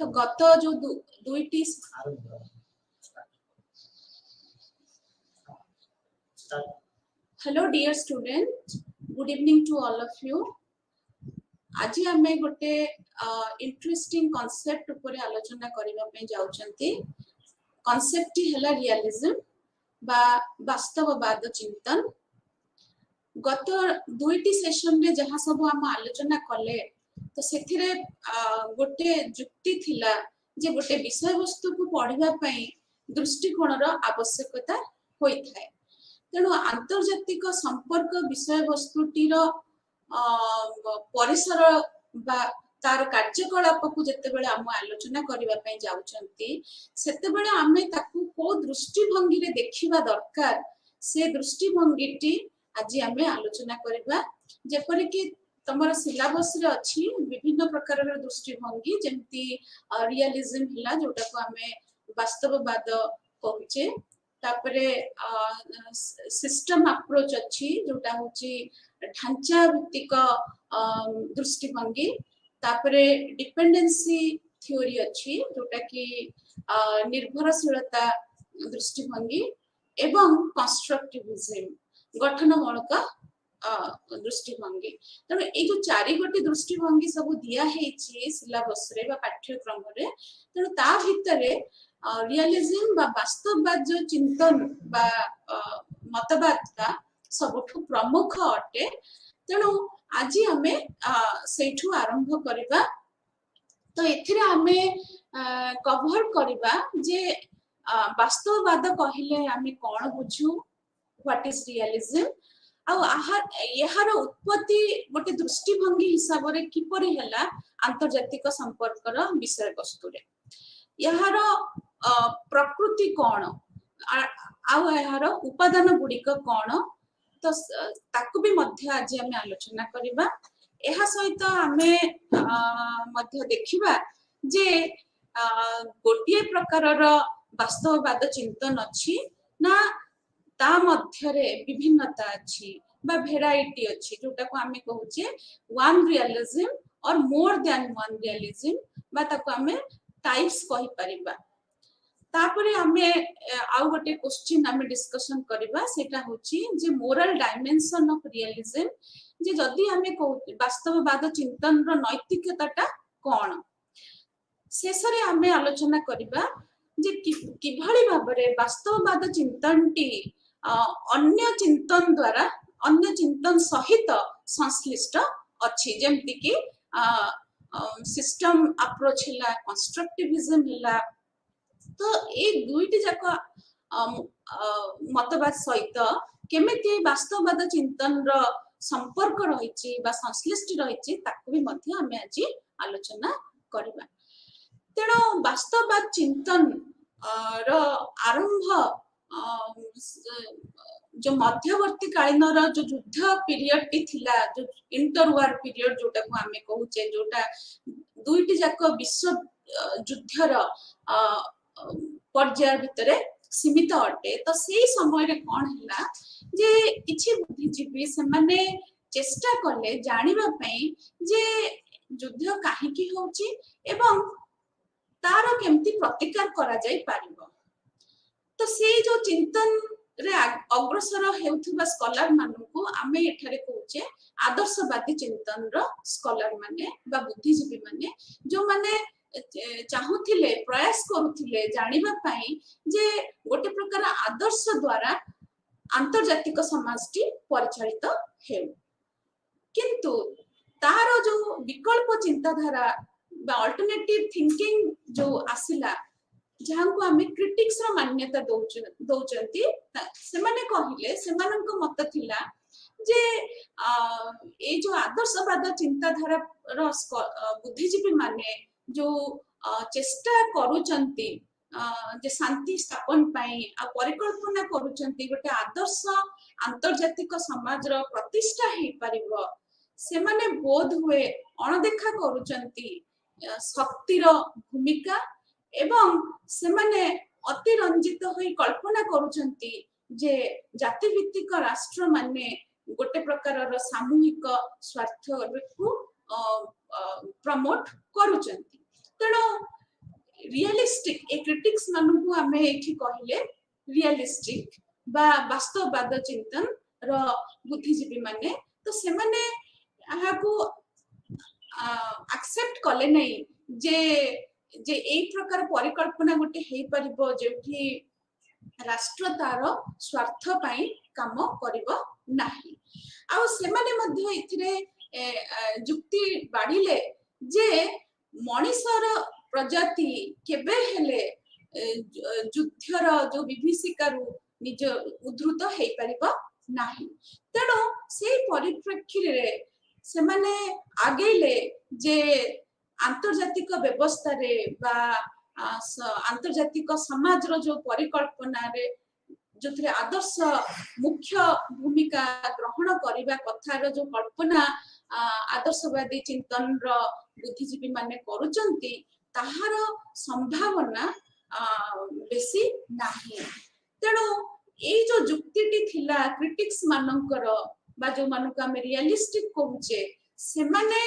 तो गत जो दुईटी hello dear student, good evening to all of you. आज आमे गोटे इंटरेस्टिंग कॉन्सेप्ट ऊपर आलोचना करबा पे जाउचंती। कॉन्सेप्ट टी हला रियलिज्म बा वास्तववाद चिंतन। गत दुईटी सेशन रे जहां सब हम आलोचना कले तो सेथिरे गोटे जुक्ति थिला जे गोटे विषय वस्तु को पढ़िबा पई दृष्टिकोणर आवश्यकता होई थाए। तेणु आंतर्जातिक संपर्क विषय वस्तुटीर परिसर बा तार कार्यकलाप को जेतेबेले हम आलोचना करबा पई जाउचंती सेतेबेले आमे ताकू को दृष्टिभंगी रे देखिबा दरकार से दृष्टिभंगीटी आज आमे आलोचना करबा। जेपरि कि तमर सिलेबस रे अछि विभिन्न प्रकार रे दृष्टिभंगी जेंति रियलिज्म हिला जोटा को आमे वास्तववाद कहूचे। तापरे सिस्टम अप्रोच अच्छी जोटा होची ढांचा भित्तिक दृष्टिभंगी। तापरे डिपेंडेंसी थ्योरी अच्छी जोटा कि निर्भरशीलता दृष्टिभंगी एवं कंस्ट्रक्टिविज्म गठनमूलक दृष्टिभंगी। तेणु ये जो चारि गोटी दृष्टिभंगी सब दिया हेछि सिलेबस रे बा पाठ्यक्रम रे, तेणु ता भितरे रियलिज्म बा वास्तववाद जो चिंतन बा मतवाद का सबठु प्रमुख अटे। तेणु आज आमे सेठु आरंभ करिबा। तो एथिरे आमे कवर करिबा जे वास्तववाद कहिले आमे कोन बुझू, व्हाट इज रियलिज्म, आ यार उत्पत्ति गोटे दृष्टिभंगी हिसाब रे किपरि हला आंतर्जातिक संपर्कर विषय वस्तु रे, यार प्रकृति कौन आर उपादान गुड़िक कौन, तो ताकू भी मध्य आज आम आलोचना करबा। एहा सहित आमे मध्य देखिबा जे गोटे प्रकारर वास्तववाद चिंतन अछि ना ता मध्य रे विभिन्नता अछि बा भेराइटी अछि जोटा को आमे कहूचे वन रियलिज्म और मोर देन वन रियलिज्म बा ताको आमे टाइप्स कहि परिबा। तापरे हमें आउ गोटे क्वेश्चन हमें डिस्कशन करबा, सेटा होची जे मोरल डायमेंशन ऑफ रियलिज्म, जे जदी हमें कहू वास्तववाद चिंतन रो नैतिकताटा कोन। शेषरे हमें आलोचना करबा जे किभଳି भाबरे वास्तववाद चिंतनटी अन्य चिंतन द्वारा अन्य चिंतन सहित संश्लिष्ट अछि, जेमति कि सिस्टम अप्रोच हिला, कंस्ट्रक्टिविज्म हिला। तो ये दुईटी जाक मतवाद सहित केमिति वास्तववाद चिंतन रो संपर्क रहिछि बा संश्लिष्ट रहिछि ताकू भी मध्य हमें आज आलोचना करबा। तेणु वास्तववाद चिंतन रो आरंभ जो मध्यवर्ती कालीन रो जो युद्ध पीरियड टी थिला, जो इंटरवार पीरियड जोटा को हमें कहूचे, जोटा दुईटी जाक विश्व युद्धर पर्याय भितरे सीमित अटे। तो सेही समय रे कोन हिला जे किछि बुद्धिजीवी से माने चेष्टा कले जानिबा पई जे युद्ध काहे की होची एवं तारो केमती प्रतिकार करा जाई पारिबो। तो सेही जो चिंतन रे अग्रसर हेउथबा स्कॉलर मानकु आमे एठारे कहूचे आदर्शवादी चिंतन रो स्कॉलर माने बा बुद्धिजीवी माने जो माने चाहूथिले प्रयास करूथिले जानिबा पई जे गोटे प्रकार आदर्श द्वारा आंतर्जातिक समाजटी परिचालित हेउ, किंतु तार जो विकल्प चिंताधारा बा अल्टरनेटिव थिंकिंग जो आसिला जहां को हमें क्रिटिक्स रो मान्यता दौचंती, से माने कहिले से मानक मत थिला जे ए जो आदर्शवाद चिंताधारा रो बुद्धिजीवी माने जो चेष्टा करूचंती जे शांति स्थापन पाई आ परिकल्पना करूचंती गोटे आदर्श आंतर्जातिक समाज रो प्रतिष्ठा हे परिबो, से माने बोध हुए अणदेखा करूचंती शक्ति रो भूमिका एवं से माने अतिरंजित होई कल्पना करूचंती जे जाति भित्तिक राष्ट्र माने गोटे प्रकार रो सामूहिक स्वार्थ को प्रमोट करूचंती। तेणु रियलिस्टिक ए क्रिटिक्स मानू आमे एठी कहले रियलिस्टिक बा वास्तववाद चिंतन रो बुद्धिजीवी माने तो से माने आहाकू एक्सेप्ट कले नै जे जे एई प्रकार परिकल्पना गोटे हेई परिबो जेठी राष्ट्र तार स्वार्थ पाई काम करिबो नाही आ से माने मध्य इथिरे जुक्ति बाढिले जे मनीषर प्रजाति केबे हेले युद्धर जो विभीषिकारु निज उद्धृत हेई परिबो नाही तेणु से परिप्रेक्षी रे से माने आगेले जे आंतर्जातिक व्यवस्था रे बा आंतर्जातिक समाज रो जो परिकल्पना रे जो थे आदर्श मुख्य भूमिका ग्रहण करिबा कथा रो जो कल्पना आदर्शवादी चिंतन रो बुद्धिजीवी माने करूचंती ताहार संभावना बेसी नाही तेणु ए जो जुक्तिटी थिला क्रिटिक्स मानकर बा जो मानक हम रियलिस्टिक कहूचे से माने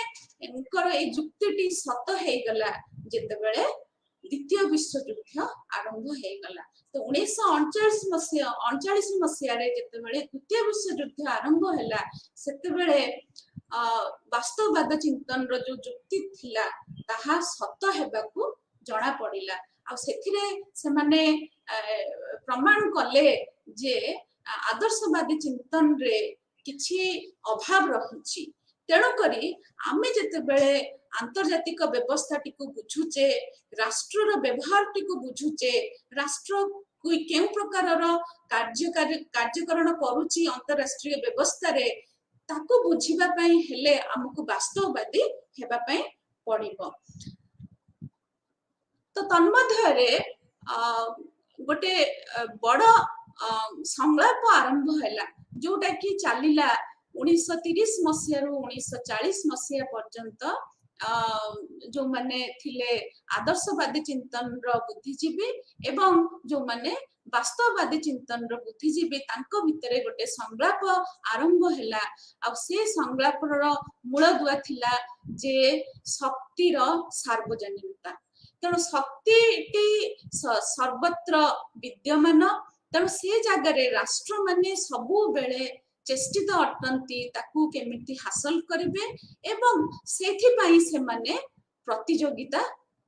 एंकर ए जुक्तिटी सत हे गला जेते बेले द्वितीय विश्व युद्ध आरंभ हे गला तो 1939 मसिया रे जेते बेले द्वितीय विश्व युद्ध आरंभ हैला सेते बेले वास्तववाद चिंतन रो जो जुक्ति थिला ताहा सत हेबाकू जणा पड़िला आ सेथिरे से माने प्रमाण कले जे आदर्शवादी चिंतन रे किछि अभाव रहिछि तेणु करी आमे जेते बेले आंतर्जातिक व्यवस्था टिको बुझुचे राष्ट्र व्यवहार टिको बुझुचे राष्ट्र केउ प्रकार कार्यकरण करूची अंतरराष्ट्रीय व्यवस्था रे ताको बुझिबा पई हेले हमकु वास्तववादी हेबा पई पड़िबो तो तन्मध्य रे गोटे बड़ संलाप आरंभ हैला जोटा कि चलिला 1930 मसिया रु 1940 मसिया पर्यंत जो माने थिले आदर्शवादी चिंतन रो बुद्धिजीवी एवं जो माने वास्तववादी चिंतन रो बुद्धिजीवी तांको भितरे गोटे संलाप आरंभ हैला आ से संलाप रो मूल दुआ थिला जे शक्ति रो सार्वजनिकता तेणु शक्ति सर्वत्र विद्यमान तेणु से जगह राष्ट्र माने सबु बेले चेष्टित अटंती ताकू केमिति हासिल करिवे एवं सेथि पई से माने प्रतियोगिता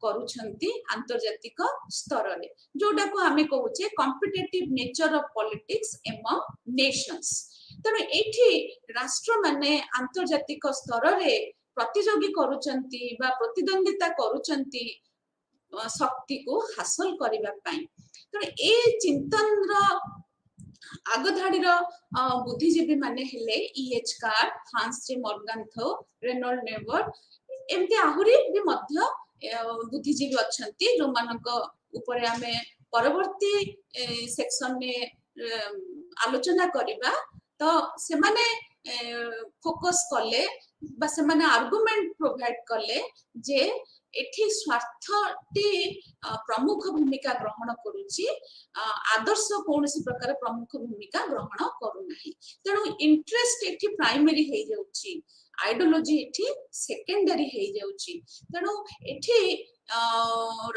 करूछंती आंतर्जातिक स्तर रे जोडा को हमें कहूचे competitive nature of politics among nations तेणु एठी राष्ट्र माने आंतर्जातिक स्तर रे प्रतियोगी करूछंती बा प्रतिद्वंदिता करूछंती शक्ति को हासिल करिबा पई तेणु ए चिंतन रो आगधाड़ी बुद्धिजीवी माने हेले EH कार्ड फ्रांस रे मॉर्गनथो रेनॉल्ड नेवर एमते आहुरी भी मध्य बुद्धिजीवी अछंती जो मानक ऊपर हमें परवर्ती सेक्शन में आलोचना करिबा तो से माने फोकस कले बा से माने आर्गुमेंट प्रोवाइड कले जे एठी स्वार्थटी प्रमुख भूमिका ग्रहण करूची आदर्श कोनसी प्रकार प्रमुख भूमिका ग्रहण करू नाही तेणु इंटरेस्ट एठी प्राइमरी हे जाउची आइडियोलॉजी एठी सेकेंडरी हे जाउची तेणु एठी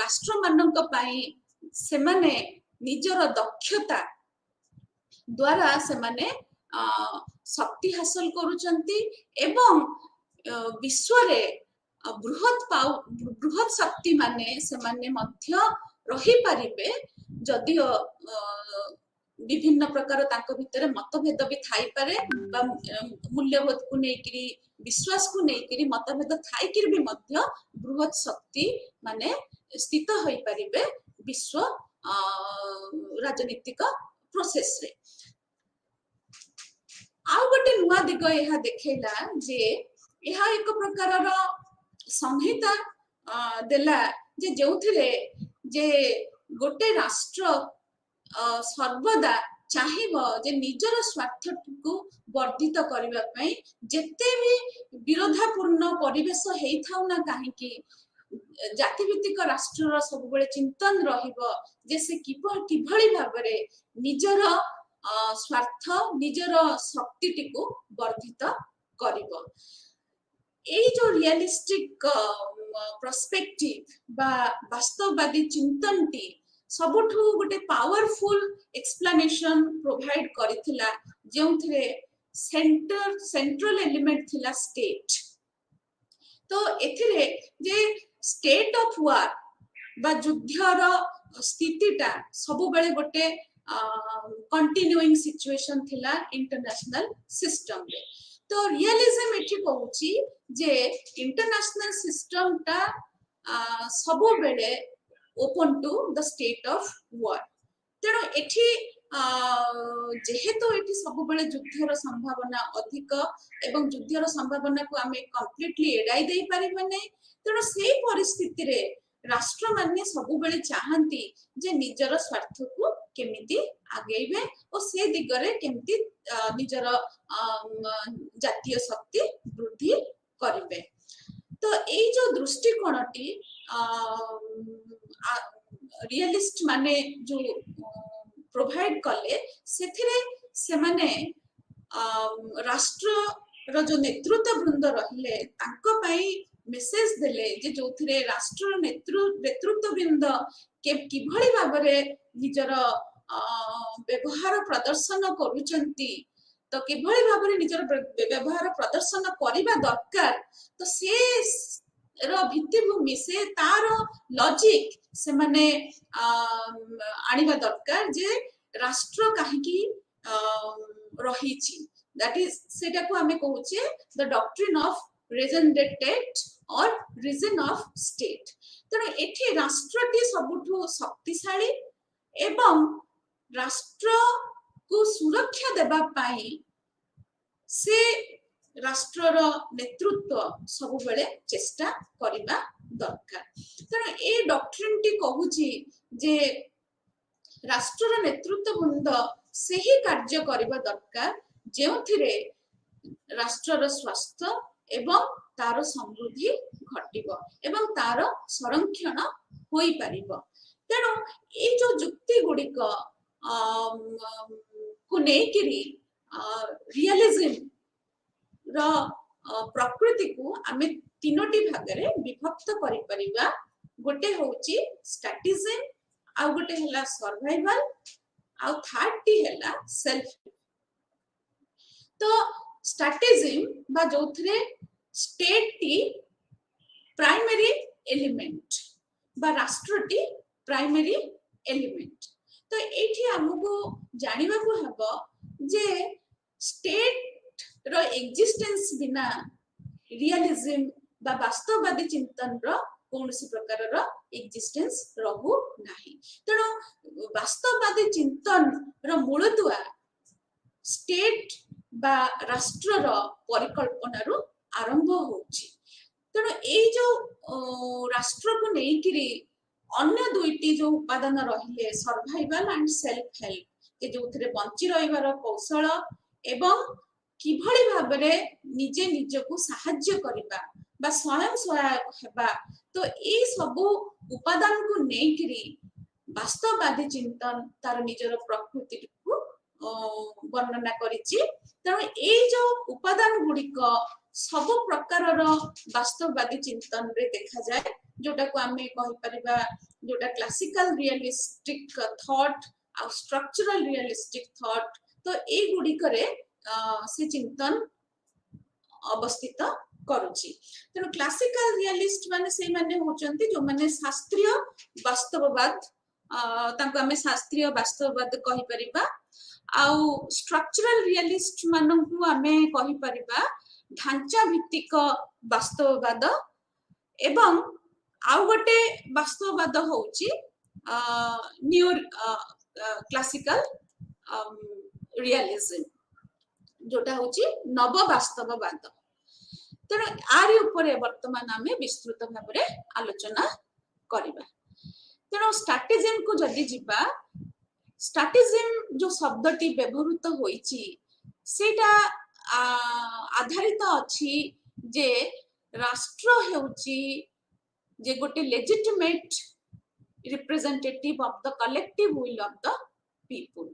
राष्ट्र मानक पई से माने निजर दक्षता द्वारा से माने शक्ति हासिल करूचंती एवं विश्व रे बृहत शक्ति माने से माने मध्य रही पारिबे जदियो विभिन्न प्रकार ताको भितरे मतभेद भी थाई पारे बा मूल्यबोध को नेकरी विश्वास को नेकरी मतभेद थाई किर भी मध्य बृहत शक्ति माने स्थित होई पारिबे विश्व राजनीतिक प्रोसेस रे आउ गोटे नुआ दिग यह देखेला जे यह एक प्रकार संहिता देला जे जोथिले जे गोटे राष्ट्र सर्वदा चाहिबो जे निजर स्वार्थ को वर्धित करबा पई जेते भी विरोधापूर्ण परिवेश हेई थाउ ना काहे कि जातिभित्तिक राष्ट्र सब बेले चिंतन रहिबो जे से किभଳି भाबरे निजर स्वार्थ निजर शक्ति को वर्धित करिबो এই जो रियलिस्टिक पर्सपेक्टिव बा वास्तववादी चिंतनटी सबुठु गोटे पावरफुल एक्सप्लेनेशन प्रोवाइड करिथिला जेउथरे सेंट्रल एलिमेंट थिला स्टेट। तो एथिरे जे स्टेट ऑफ वार बा युद्धर स्थितिटा सब बेले गोटे कंटिन्यूइंग सिचुएशन थिला इंटरनेशनल सिस्टम रे। तो रियलिज्म एठी कहूची जे इंटरनेशनल सिस्टम टा सब बेले open to the state of war. तेणु एठी जेहेतु एठी सब बेले युद्धर संभावना अधिक एवं युद्धर संभावना को आमे कंप्लीटली एडाई देई परिबा नै। तेणु सेही परिस्थिति रे राष्ट्र माने सब बेले चाहंती जे निजर स्वार्थ को केमिति आगेइबे और से दिगरे केमिति निजर जातीय शक्ति वृद्धि करिवे। तो एई जो दृष्टिकोणटी रियलिस्ट माने जो प्रोवाइड कले सेथिरे से माने राष्ट्र रो जो नेतृत्व वृंद रहिले तांको पई मेसेज देले जे जोथिरे राष्ट्र नेतृत्व वृंद के किभଳି भाबरे निजर व्यवहार प्रदर्शन करूचंती तो किभଳି भाबरे निजर व्यवहार प्रदर्शन करिबा दरकार। तो से रो भित्तिभूमि से तार लॉजिक से माने आनिबा दरकार जे राष्ट्र काहेकि रहिछि। दैट इज सेटा को हमें कहूचे द डॉक्ट्रिन ऑफ रेजनडेटेड और रीजन ऑफ स्टेट। तेणु एठी राष्ट्रटी सबुठु शक्तिशाली एवं राष्ट्र को सुरक्षा देबा पाई से राष्ट्रर नेतृत्व सब बेले चेष्टा करिबा दरकार। तेणु ए डॉक्ट्रिन टी कहूची जे राष्ट्रर नेतृत्व वृंद से ही कार्य करिबा दरकार जेउथिरे राष्ट्रर स्वास्थ्य एवं तार समृद्धि घटिबो एवं तार संरक्षण होई परिबो। तेणु ए जो युक्ति गुड़िक को नेकिरी रियलिज्म रो प्रकृति को आमे तीनोटी भागरे विभक्त करि परिबा। गोटे होची स्ट्रैटेजिज्म आ गोटे हला सर्वाइवल आ थर्ड टी हला सेल्फ। तो स्ट्रैटेजिज्म बा जोथरे स्टेट टी प्राइमरी एलिमेंट बा राष्ट्र टी प्राइमरी एलिमेंट। तो एठी हमको जानिबा को हबो जे स्टेट रो एक्जिस्टेंस बिना रियलिज्म बा वास्तववादी चिंतन रो कौनसी प्रकार रो एक्जिस्टेंस रहू नाही। तेणु वास्तववादी चिंतन रो मूलतुआ स्टेट बा राष्ट्र रो परिकल्पना रो आरंभ होची। तेणु ए जो राष्ट्र को नेकिरी अन्य दुईटी जो उपादान रहिले सर्वाइवल एंड सेल्फ हेल्प के जोथिरे बंची रहिबार कौशल एवं किभଳି भाबरे निजे निजको साहाय्य करिबा बा स्वयं सहायक हेबा। तो ए सब उपादान को नेकिरी वास्तववादी चिंतन तार निजर प्रकृति को वर्णना करिछि। तेणु ए जो उपादान गुड़िक सब प्रकार वास्तववादी चिंतन रे देखा जाए जोटा को आमे कहि परिबा जोटा क्लासिकल रियलिस्टिक थॉट आ स्ट्रक्चरल रियलिस्टिक थॉट। तो ए गुड़िक रे से चिंतन अवस्थित करूची। तेणु क्लासिकल रियलिस्ट माने से माने होचंती जो माने शास्त्रीय वास्तववाद तांको आमे शास्त्रीय वास्तववाद कहि परिबा। आउ स्ट्रक्चरल रियलिस्ट माननकु आमे कहि परिबा ढांचा भित्तिक वास्तववाद एवं आउ गोटे वास्तववाद होची न्यू क्लासिकल रियलिज्म जोटा होची नव वास्तववाद। तेणु आरी उपरे वर्तमान आमे विस्तृत भाबरे आलोचना करिबा। तेणु स्ट्रैटेजिज्म को जदि जिबा स्ट्रैटेजिज्म जो शब्दटी व्यवहृत होईची सेटा आधारित अछि जे राष्ट्र हेउची जे गोटे legitimate representative of the collective will of the people.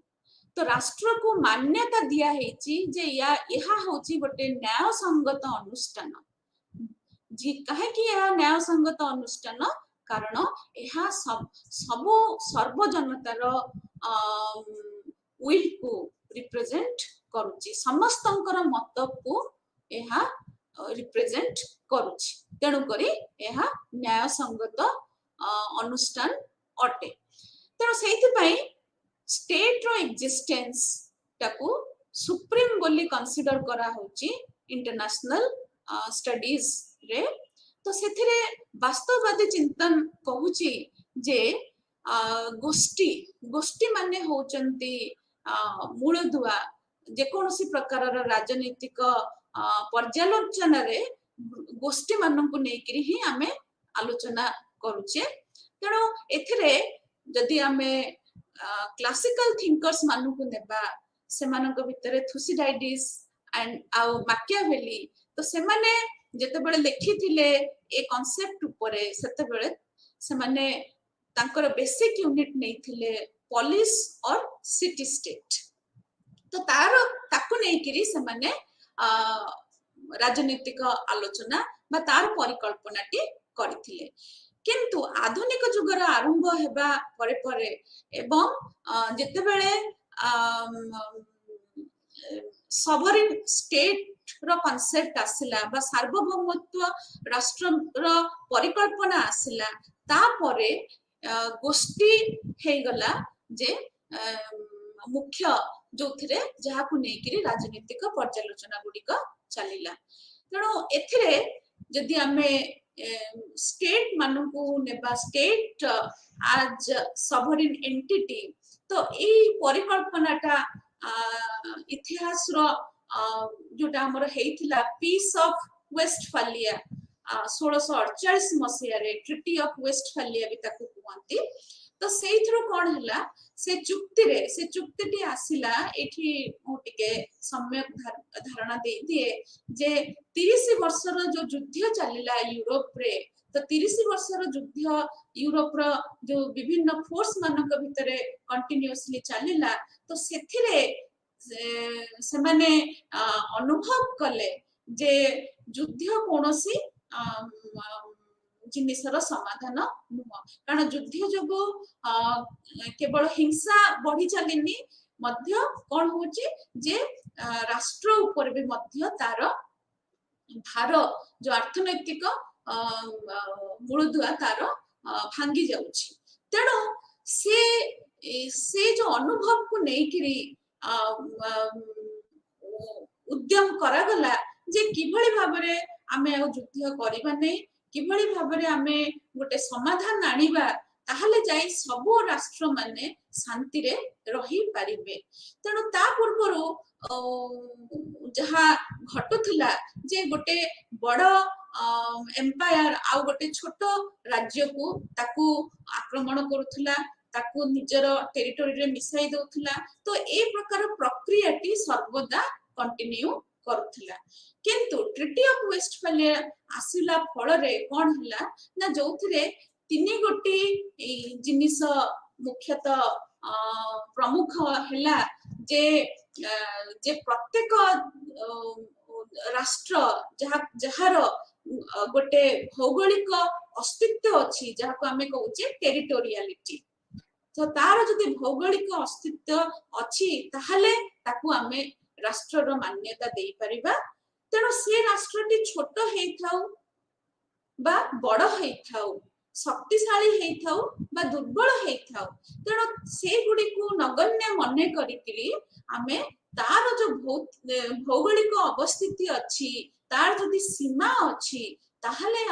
तो राष्ट्र को मान्यता दिया हेची जे या यहा होची गोटे न्याय संगत अनुष्ठान कहीं न्याय संगत अनुष्ठान कारण यह सब सर्वजनतार विल को रिप्रेजेंट करुची समस्तंकर मत को यह रिप्रेजेंट करुची तेणु करी यह न्याय संगत अनुष्ठान अटे तेणु से स्टेट रो एक्जिस्टेंस टाकू सुप्रीम बोली कंसीडर करा होची इंटरनेशनल स्टडीज रे तो सेथिरे वास्तववादी चिंतन कहूची जे गोष्ठी गोष्ठी माने होचंती मूलदुआ जेकोसी प्रकार राजनीतिक पर्यालोचन रे गोष्ठी मानक नेकरी ही आमे आलोचना करूचे तेणु एथिरे जदि आमे क्लासिकल थिंकर्स मानक नेबा सेमानक भितरे थुसिडाइडिस एंड आउ माकियावेली तो सेमाने जेतेबेले लेखिथिले ए कांसेप्ट उपरे सेतेबेले सेमाने तांकर बेसिक यूनिट नैथिले पॉलिस और सिटी स्टेट तो तारो ताकु नेकिरी सेमाने राजनीतिक आलोचना बा तार परिकल्पनाटी करथिले किंतु आधुनिक जुगर आरंभ हेबा परे परे एवं जेतेबेले सॉवरेन स्टेट रो कांसेप्ट आसिला बा सार्वभौमत्व राष्ट्र रो परिकल्पना आसिला तापरे गोष्ठी हे गला जे मुख्य जोथिरे जहाकु नेकिरी राजनीतिक पर्यालोचना गुडिक चलिला तेणु एथिरे जदि आमे स्टेट मानकु नेबा स्टेट आज सॉवरेन एंटिटी तो ए परिकल्पनाटा इतिहास रो जोटा हमर हेइथिला पीस ऑफ वेस्टफालिया 1648 मसिया रे ट्रिटी ऑफ वेस्टफालिया भी ताकु कहंती तो सेइथरो कोन हला से चुक्तिटी आसिला एठी मोटिके सम्यक धारणा दे दिए जे 30 वर्षर जो युद्ध चलिला यूरोप रे तो 30 वर्षर युद्ध यूरोप रो जो विभिन्न फोर्स मानक भितरे कंटिन्यूअसली चलिला तो सेथिरे से माने अनुभव कले जे युद्ध कोनोसी जिनिसर समाधान नुह कारण युद्ध जोगो केवल हिंसा बढ़ी चलिनी मध्य कौन होची जे राष्ट्र ऊपर भी मध्य तार भार जो अर्थनैतिक मूलदुआ तार भांगी जाउची तेणु से जो अनुभव को नेकिरी उद्यम करागला जे किभଳି भाबरे आमे युद्ध करिबा नै किभଳି भाबरे आमे गोटे समाधान आनिबा ताहले जाई सब राष्ट्र माने शांति रे रही पारिबे तेणु ता पूर्वरु जहा घटुथिला जे गोटे बड़ एम्पायर आ गोटे छोट राज्य को ताकू आक्रमण करुथिला ताकू निजर टेरिटोरी रे मिसाई दउथिला तो ए प्रकार प्रक्रियाटी सर्वदा कंटिन्यू करुथिला किंतु ट्रिटी ऑफ वेस्टफालिया आसिला फल रे कोन हला ना जोथिरे तिनी गोटी जिनिस मुख्यतः प्रमुख हला जे प्रत्येक राष्ट्र जहार गोटे भौगोलिक अस्तित्व अछि जहाको हमें कहूचे टेरिटोरियलिटी तो तार जदि भौगोलिक अस्तित्व अछि ताहले ताकू हमें राष्ट्र रो मान्यता देई परिबा तेणु से राष्ट्रटी छोट हेई थाउ बा बड़ हेई थाउ शक्तिशाली हेई थाउ बा दुर्बल हेई थाउ तेणु से गुडी को नगण्य मने करिकरी हमें तार जो भौगोलिक अवस्थिति अछि तार जदि सीमा अछि ताहले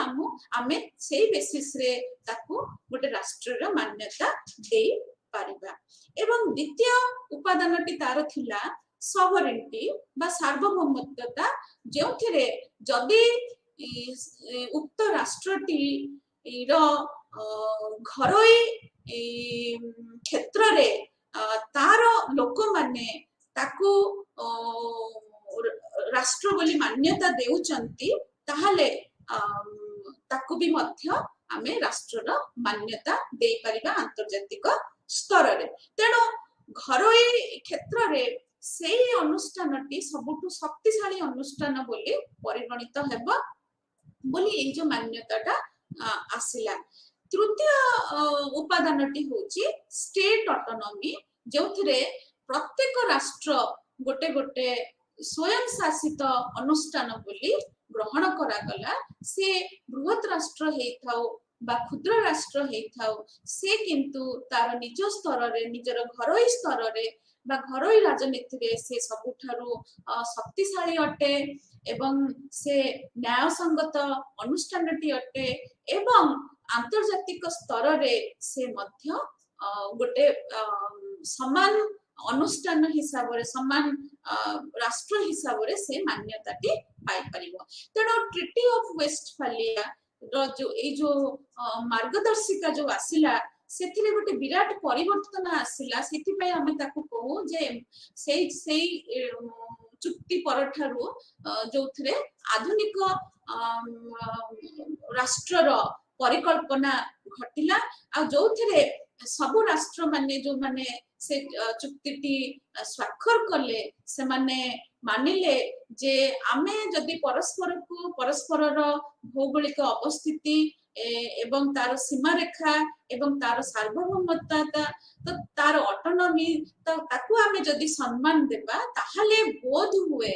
आमे सेही बेसिस रे ताकू गोटे राष्ट्र रो मान्यता देई परिबा एवं द्वितीय उपादानटी तार थिला सॉवरेनिटी बा सार्वभौमत्वता जोथिरे जदि उक्त राष्ट्रटी रो घरोई क्षेत्र रे तार लोक माने ताकू राष्ट्र बोली मान्यता देउचंती ताहले ताकू भी मध्य आमे राष्ट्र रो मान्यता देई परिबा अंतर्जातिक स्तर रे तेणु घरोई क्षेत्र रे सेही अनुष्ठानटी सबुठु शक्तिशाली अनुष्ठान बोली परिगणित हेबो बोली ए जो मान्यताटा आसिला। तृतीय उपादानटी होची स्टेट ऑटोनॉमी, जो प्रत्येक राष्ट्र गोटे गोटे स्वयं शासित अनुष्ठान बोली ग्रहण करागला। से बृहत राष्ट्र हेथाउ बा क्षुद्र राष्ट्र हेथाउ, से किंतु तार निज स्तर रे, निजर घरोई स्तर रे बा घरोई राजनीति रे से सबुठारु शक्तिशाली अटे एवं से न्यायसंगत अनुष्ठानटी अटे एवं आंतर्जातिक स्तर रे से मध्य गोटे समान अनुष्ठान हिसाब रे, समान राष्ट्र हिसाब रे से मान्यताटी पाई परिबो। तेणु ट्रिटी ऑफ वेस्टफालिया रो जो ए जो मार्गदर्शिका जो आसिला, सेथिले गोटे विराट परिवर्तन आसिला। सेथि पय हमें ताकू कहू जे सेई चुक्ति परठारु जोथरे आधुनिक राष्ट्रर परिकल्पना घटिला। आ जोथरे सबु राष्ट्र माने जो माने से चुक्तिटी स्वाक्षर कले, से माने मानिले जे आमे जदि परस्पर को परस्परर भौगोलिक अवस्थिति एवं तार सीमा रेखा एवं तार सार्वभौमता तो तार ऑटोनॉमी तो ताकू आमे जदि सम्मान देबा, ताहाले बोध हुए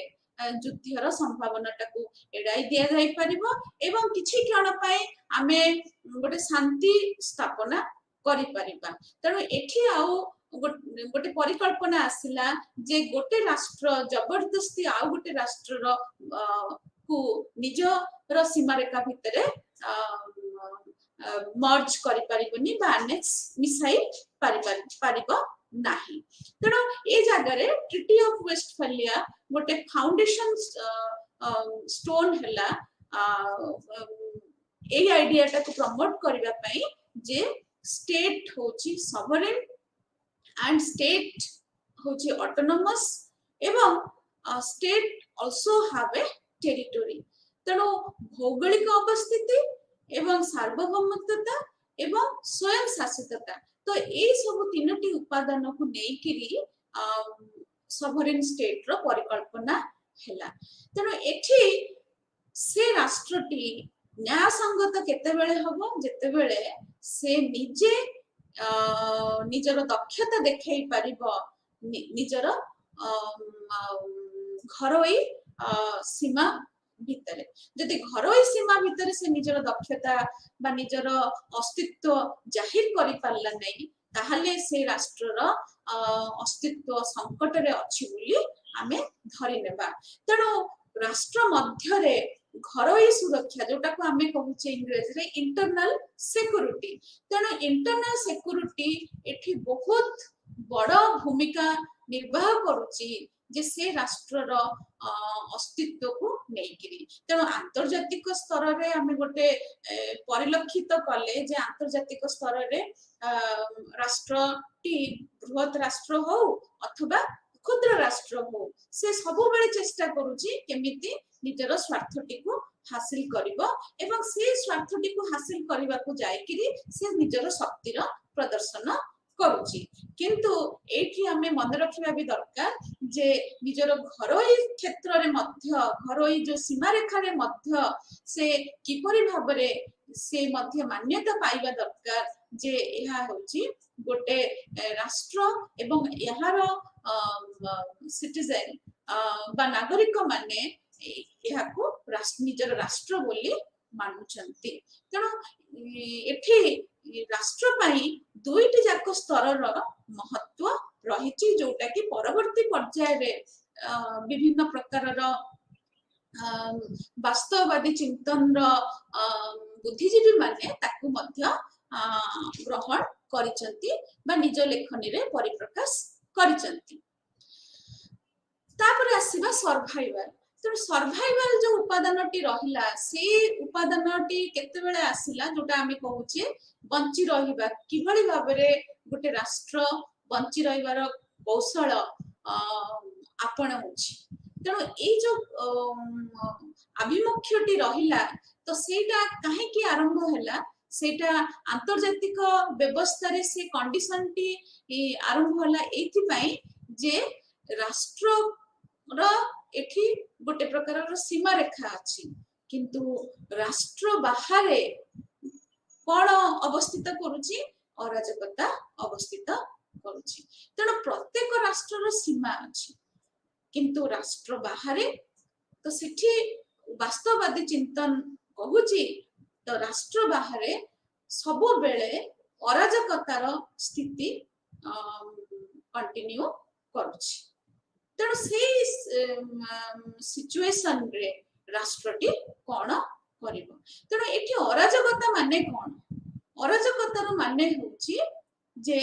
युद्धर संभावनाटा को एड़ाई दिया जाई परिबो एवं किछि क्षण पय आमे गोटे शांति स्थापना करि परिबा। तेणु एठी आउ गोटे परिकल्पना आसिला जे गोटे राष्ट्र जबरदस्ती आउ गोटे राष्ट्र को निजर सीमा रेखा भितरे मर्ज करि परिबनी बा नेक्स मिसाई परिबो नाही। तेणु ए जगह ट्रिटी ऑफ वेस्टफालिया गोटे फाउंडेशन स्टोन हैला ए आइडियाटा को प्रमोट करबा पई जे स्टेट होची सॉवरेन एंड स्टेट होची ऑटोनोमस एवं state also have a territory. तेणु भौगोलिक अवस्थिति एवं सार्वभौमत्वता एवं स्वयं शासितता, तो ए सब तीनोटी उपादान को नेकिरी सॉवरेन स्टेट रो परिकल्पना हैला। तेणु एठी से राष्ट्रटी न्यायसंगत केतेबेले हबो जेतेबेले से निजे निजर दक्षता देखै परिबो निजर घरोई सीमा भितरे। जदि घरोई सीमा भितरे से निजर दक्षता बा निजर अस्तित्व जाहिर करि पारला नै, ताहाले से राष्ट्रर अस्तित्व संकट रे अछि बोली आमे धरि नेबा। तेणु राष्ट्र मध्यरे घरोई सुरक्षा जोटा को आमे कहूचे इंग्रेजी रे इंटरनल सिक्योरिटी। तेणु इंटरनल सिक्योरिटी एठी बहुत बड़ भूमिका निर्वाह करूची जे से राष्ट्रर अस्तित्व को नेकिरी। तेणु आंतर्जातिक स्तर रे आमे गोटे परिलक्षित कले जे आंतर्जातिक स्तर रे राष्ट्रटी बृहत राष्ट्र हो अथवा क्षुद्र राष्ट्र हो, से सबु बेले चेष्टा करूची केमिति निजर स्वार्थटी को हासिल करिबो एवं से स्वार्थटी को हासिल करबा को जायकिरी से निजर शक्तिर प्रदर्शन करूची। किंतु एठी हमें मन रखिबा भी दरकार जे निजर घरोई क्षेत्र रे मध्य, घरोई जो सीमा रेखा रे मध्य से किपरि भाबरे से मध्य मान्यता पाइबा दरकार जे एहा होची गोटे राष्ट्र एवं यार सिटीजन बा नागरिक माने यहा को निजर राष्ट्र बोली मानुचंती। तेणु एठी राष्ट्र पाई दुईटी जाक स्तर महत्व रही, जोटा कि परवर्ती पर्याय रे विभिन्न प्रकार वास्तववादी चिंतन बुद्धिजीवी माने ताकू मध्य ग्रहण करिसंती बा निज लेखनी रे परिप्रकाश करिसंती। तापर आसीबा सर्वाइवल। तो सर्वाइवल जो उपादानटी रहिला से उपादानटी केतेबेले आसिला जोटा आमे कहूचे बंची रहिबा, किभଳି भाबरे गोटे राष्ट्र बंची रहिबार कौशल आपण होची। तेणु ए जो अभिमुख्यटी रहिला तो सेटा काहे कि आरंभ हैला, सेटा आंतर्जातिक व्यवस्था रे से कंडीशन टी आरंभ होला एथि पई जे राष्ट्र एठी गोटे प्रकार सीमा रेखा अछि किंतु राष्ट्र बाहर कौन अवस्थित करुची अराजकता अवस्थित करुची तेणु प्रत्येक राष्ट्र सीमा अच्छी किंतु राष्ट्र बाहर तो सेठी वास्तववादी चिंतन कहूची तो राष्ट्र बाहर सब बेले अराजकतार स्थिति कंटिन्यू करुची तेणु से सिचुएशन रे राष्ट्रटी कौन करिवो तेणु एठी अराजकता माने कौन अराजकतार माने होची जे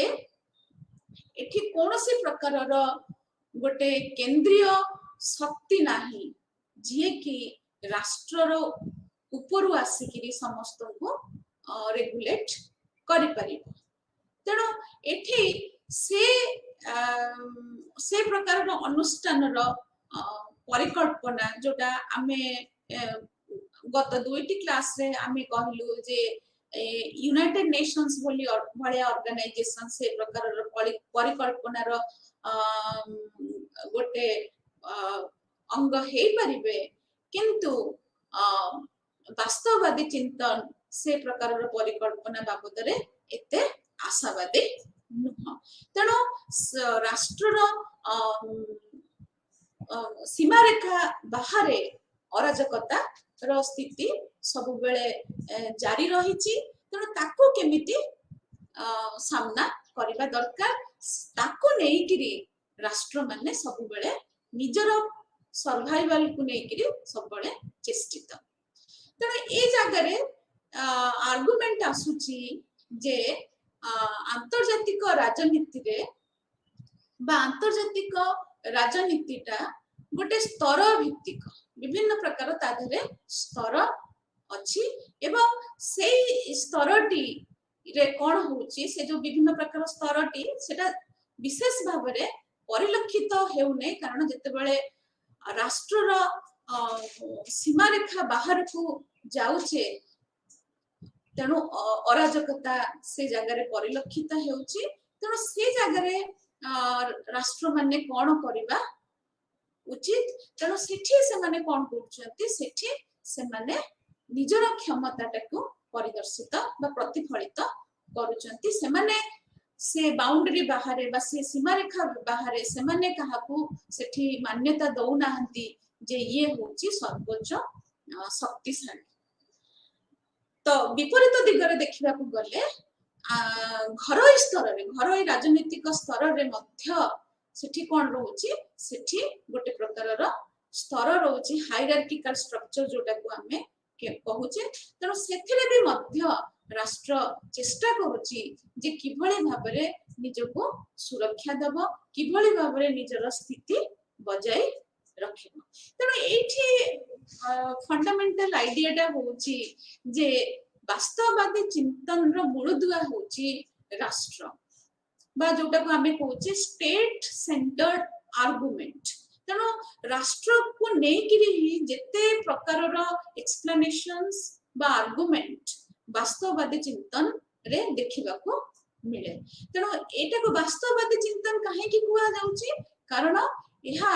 एठी कोनोसी प्रकारर गोटे केंद्रीय शक्ति नाही जे कि राष्ट्रर उपरु आसिकिरी समस्त को रेगुलेट करि परिबो तेणु एठी से प्रकार अनुष्ठान परिकल्पना जोटा आमे गत दुईटी क्लास रे आमे कहलु जे यूनाइटेड नेशंस भलिया ऑर्गेनाइजेशन से प्रकार परिकल्पना गोटे अंग हे परिबे किंतु वास्तववादी चिंतन से प्रकार परिकल्पना बाबद रे एते आशावादी नुह तेणु राष्ट्र सीमा रेखा बाहर अराजकता स्थिति सब बेले जारी रही तेणु ताको केमिति सामना करबा दरकार ताको नेइकिरी राष्ट्र माने सब बेले निजर सर्वाइवल को नेइकिरी सब बेले चेष्टित तेणु ए जगह आर्गुमेंट आसुची जे आंतर्जातिक राजनीति रे बा आंतर्जातिक राजनीतिटा गोटे स्तर भित्तिक विभिन्न प्रकार ताधरे स्तर अछि एवं से स्तरटी रे कोन होची से जो विभिन्न प्रकार स्तरटी सेटा विशेष भाबरे परिलक्षित हेउने कारण जते बेले राष्ट्रर सीमा रेखा बाहर को जाउचे तेणु अराजकता से जगह परिलक्षित हेउची तेणु से जगह राष्ट्र माने कोन करिबा उचित तेणु सेठी से माने कोन करछंती सेठी से माने निजर क्षमताटाको परिदर्शित बा प्रतिफलित करूछंती से माने से बाउंड्री बाहर बा से सीमा रेखा बाहर से माने काहाकू सेठी मान्यता दउ नाहंती जे ये होची सर्वोच्च शक्तिशाली तो विपरीत दिगरे देखिबा को गले घरोई स्तर रे घरोई राजनीतिक स्तर रे मध्य सेठी कोन रहउची सेठी गोटे प्रकारर स्तर रहउची हायरार्किकल स्ट्रक्चर जोटा को हमें कहूचे तेणु सेथिरे भी मध्य राष्ट्र चेष्टा करुची जे किभଳି भाबरे निजको सुरक्षा दबो किभଳି भाबरे निजर स्थिति बजाई रखिबो तेणु एठी फंडामेंटल आइडियाटा होची जे वास्तववादी चिंतन रो मूलदुआ होची राष्ट्र बा जोटा को हमें कहूचे स्टेट सेंटर्ड आर्गुमेंट तेणु राष्ट्र को नेकिरी ही जेते प्रकारर एक्सप्लेनेशंस बा आर्गुमेंट वास्तववादी चिंतन रे देखिबा को मिले तेणु एटा को वास्तववादी चिंतन काहे की कुआ जाउची कारण एहा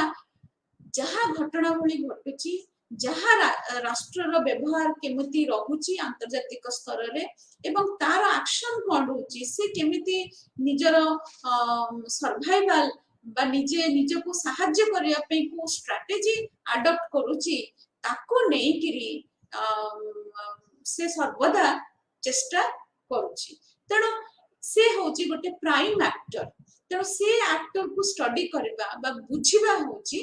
जहा घटनावली घटुची जहा राष्ट्रर व्यवहार केमिति रहुची आंतर्जातिक स्तर रे एवं तार एक्शन कोन रहउची से केमिति निजर सर्वाइवल बा निजे निजको सहाय्य करिया पे को स्ट्रेटजी अडॉप्ट करूची ताको नै किरी से सर्वदा चेष्टा करूची तेणु से होची गोटे प्राइम एक्टर तेणु से एक्टर को स्टडी करबा बा बुझिबा होची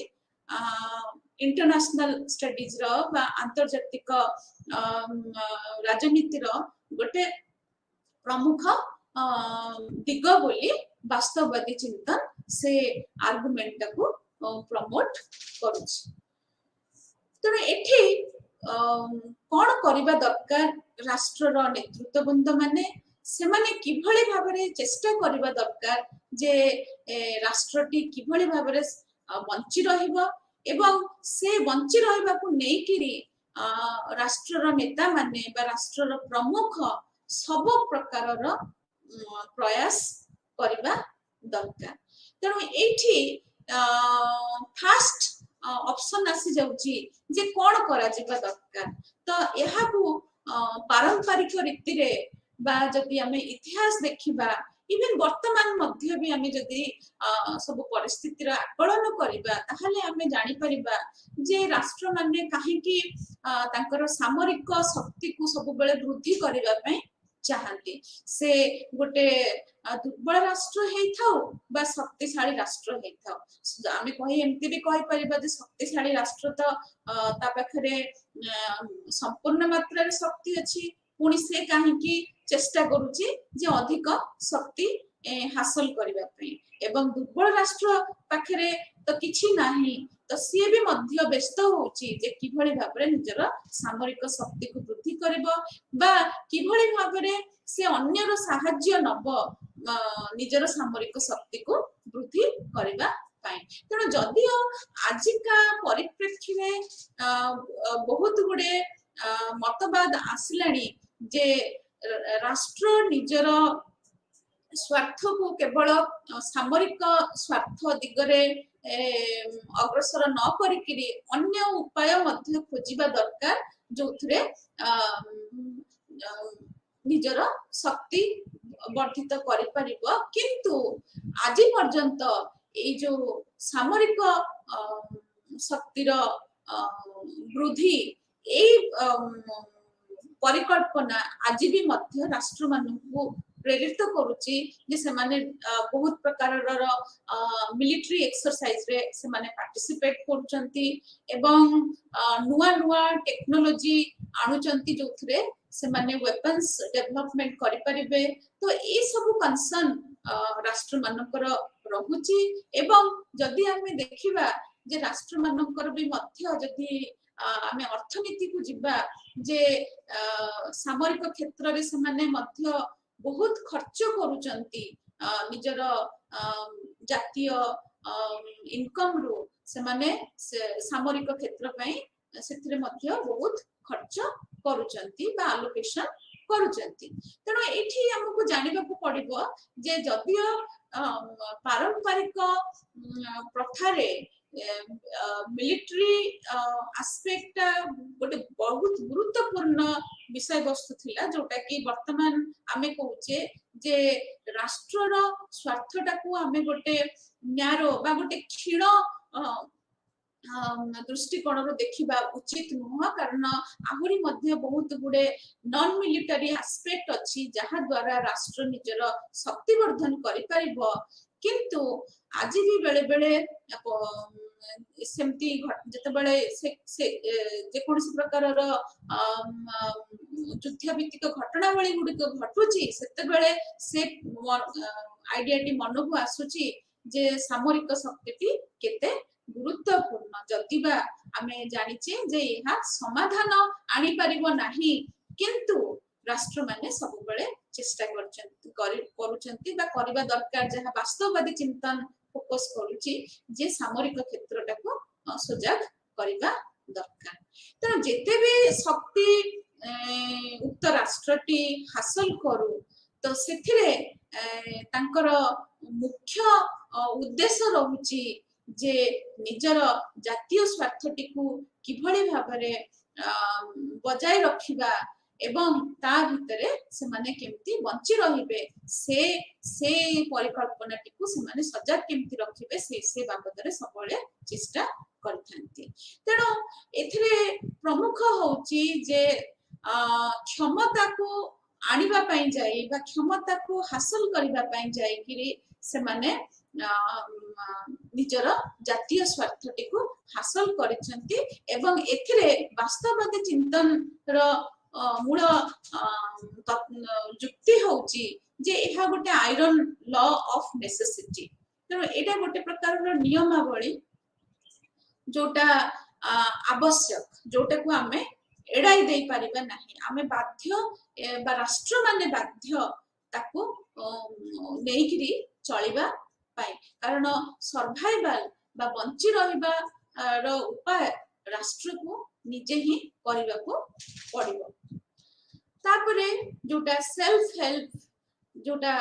इंटरनेशनल स्टडीज रो बा आंतर्जातिक राजनीति रो गोटे प्रमुख दिग बोली वास्तववादी चिंतन से आर्गुमेंट को प्रमोट करूची तेणु एठी कोन करिबा दरकार राष्ट्र रो नेतृत्व बंद माने से माने किभଳି भाबरे चेष्टा करिबा दरकार जे राष्ट्रटी किभଳି भाबरे बंची रहिबो एवं से बंची रहिबा को नेकिरी राष्ट्र नेता माने बा राष्ट्र प्रमुख सब प्रकार प्रयास करिबा दरकार तेणु एठी फास्ट ऑप्शन आसी जाउची जे कोन करा जिबा दरकार तो एहाकू पारंपरिक रीति रे बा जदि आमे इतिहास देखिबा इवन वर्तमान मध्य भी आमे जदि सब परिस्थिति रा आकलन करिबा ताहले आमे जानि परिबा जे राष्ट्र माने काहे कि तांकर सामरिक शक्ति को सब बेले वृद्धि करिबा पई चाहती से गोटे दुर्बल राष्ट्र हेथाउ बा शक्तिशाली राष्ट्र हेथाउ आमे कहि एमती भी कहि परिबा जे शक्तिशाली राष्ट्र तो ता पाखरे संपूर्ण मात्रा रे शक्ति अछि पुणी से काहे कि चेष्टा करूची जे अधिक शक्ति हासिल करिबा पई एवं दुर्बल राष्ट्र पाखरे तो किछि नाही तो सी भी मध्य व्यस्त होउची जे किभଳି भाबरे निजर सामरिक शक्ति को वृद्धि करिबो बा किभଳି भाबरे से अन्यर साहाय्य नब निजर सामरिक शक्ति को वृद्धि करिबा पाई तेणु जदिओ आजिका परिप्रेक्षी में बहुत गुडे मतवाद आसिलानी जे राष्ट्र निजर स्वार्थ को केवल सामरिक स्वार्थ दिगरे अग्रसर न करिकिरी अन्य उपाय मध्य खोजिबा दरकार जोथरे निजर शक्ति वर्धित करि परिबो किंतु आज पर्यंत ए जो सामरिक शक्तिर वृद्धि ए परिकल्पना आज भी मध्य राष्ट्र मानकु प्रेरित करूची जे से माने बहुत प्रकार मिलिटरी एक्सरसाइज रे से माने पार्टिसिपेट करूचंती एवं नुआ नुआ टेक्नोलॉजी आणुचंती जोथरे से माने वेपन्स डेवलपमेंट करि परिबे तो ए सब कंसर्न राष्ट्र मानकर रहुची एवं जदि हमें देखिबा जे राष्ट्र मानकर भी मध्य जदि आमे अर्थनीति को जिबा जे सामरिक क्षेत्र रे से माने मध्य बहुत खर्च करूचंती निजर जातीय इनकम रु से माने सामरिक क्षेत्र पई सेथिरे मध्य बहुत खर्च करूचंती बा एलोकेशन करूचंती तेणु एठी हमकु जानिबा को पड़िबो जे जदियो पारंपरिक प्रथारे मिलिटरी एस्पेक्ट गोटे बहुत गुरुत्वपूर्ण विषय वस्तु थिला जोटा कि वर्तमान आमे कहूचे जे राष्ट्रर स्वार्थटा को आमे गोटे न्यारो बा गोटे क्षीण दृष्टिकोण रो देखिबा उचित नुह कारण आहुरी मध्य बहुत गुडे नॉन मिलिटरी एस्पेक्ट अछि जहा द्वारा राष्ट्र निजर शक्तिवर्धन करि परिबो किंतु आज भी बेले बेले सेमती जते बेले से जे कोनसी प्रकार रो युद्ध भित्तिक घटनावली गुडिक घटुची सेते बेले से आइडियाटी मनकु आसुची जे सामरिक शक्तिटी केते गुरुत्वपूर्ण जदिबा आमे जानिचे जे यहा समाधान आनी परिबो नाही किंतु राष्ट्र माने सब बेले चेष्टा करूचंती बा करिबा दरकार जहा वास्तववादी चिंतन फोकस करूची जे सामरिक क्षेत्रटा को सजग करिबा दरकार त जेते भी शक्ति उक्त राष्ट्रटी हासिल करू तो सेथिरे तांकर मुख्य उद्देश्य रहुची जे निजर जातीय स्वार्थटी को किभଳି भाबरे बजाय रखिबा एवं ता भितरे से माने केमती बंची रहिबे से परिकल्पनाटी को से माने सजग केमती रखिबे से बाबदरे सबले चेष्टा करथांती तेणु एथिरे प्रमुख होची जे क्षमता को आनिबा पई जाई बा क्षमता को हासिल करिबा पई जाई कि से माने निजर जातीय स्वार्थटी को हासिल करिसंती एवं एथिरे वास्तववादी चिंतन रो मूल जुक्ति होची जे एहा गोटे आयरन लॉ ऑफ नेसेसिटी तेणु एटा गोटे प्रकार रो नियमावली जोटा आवश्यक जोटा को आमे एडाई दे परिबा नाही आमे बाध्य बा राष्ट्र माने बाध्य ताको नेइकरी चलिबा पाई कारण सर्वाइवल बा बंची रहिबा रो उपाय राष्ट्र को निजे ही करिबा को पड़िबो तापरे जोटा सेल्फ हेल्प जोटा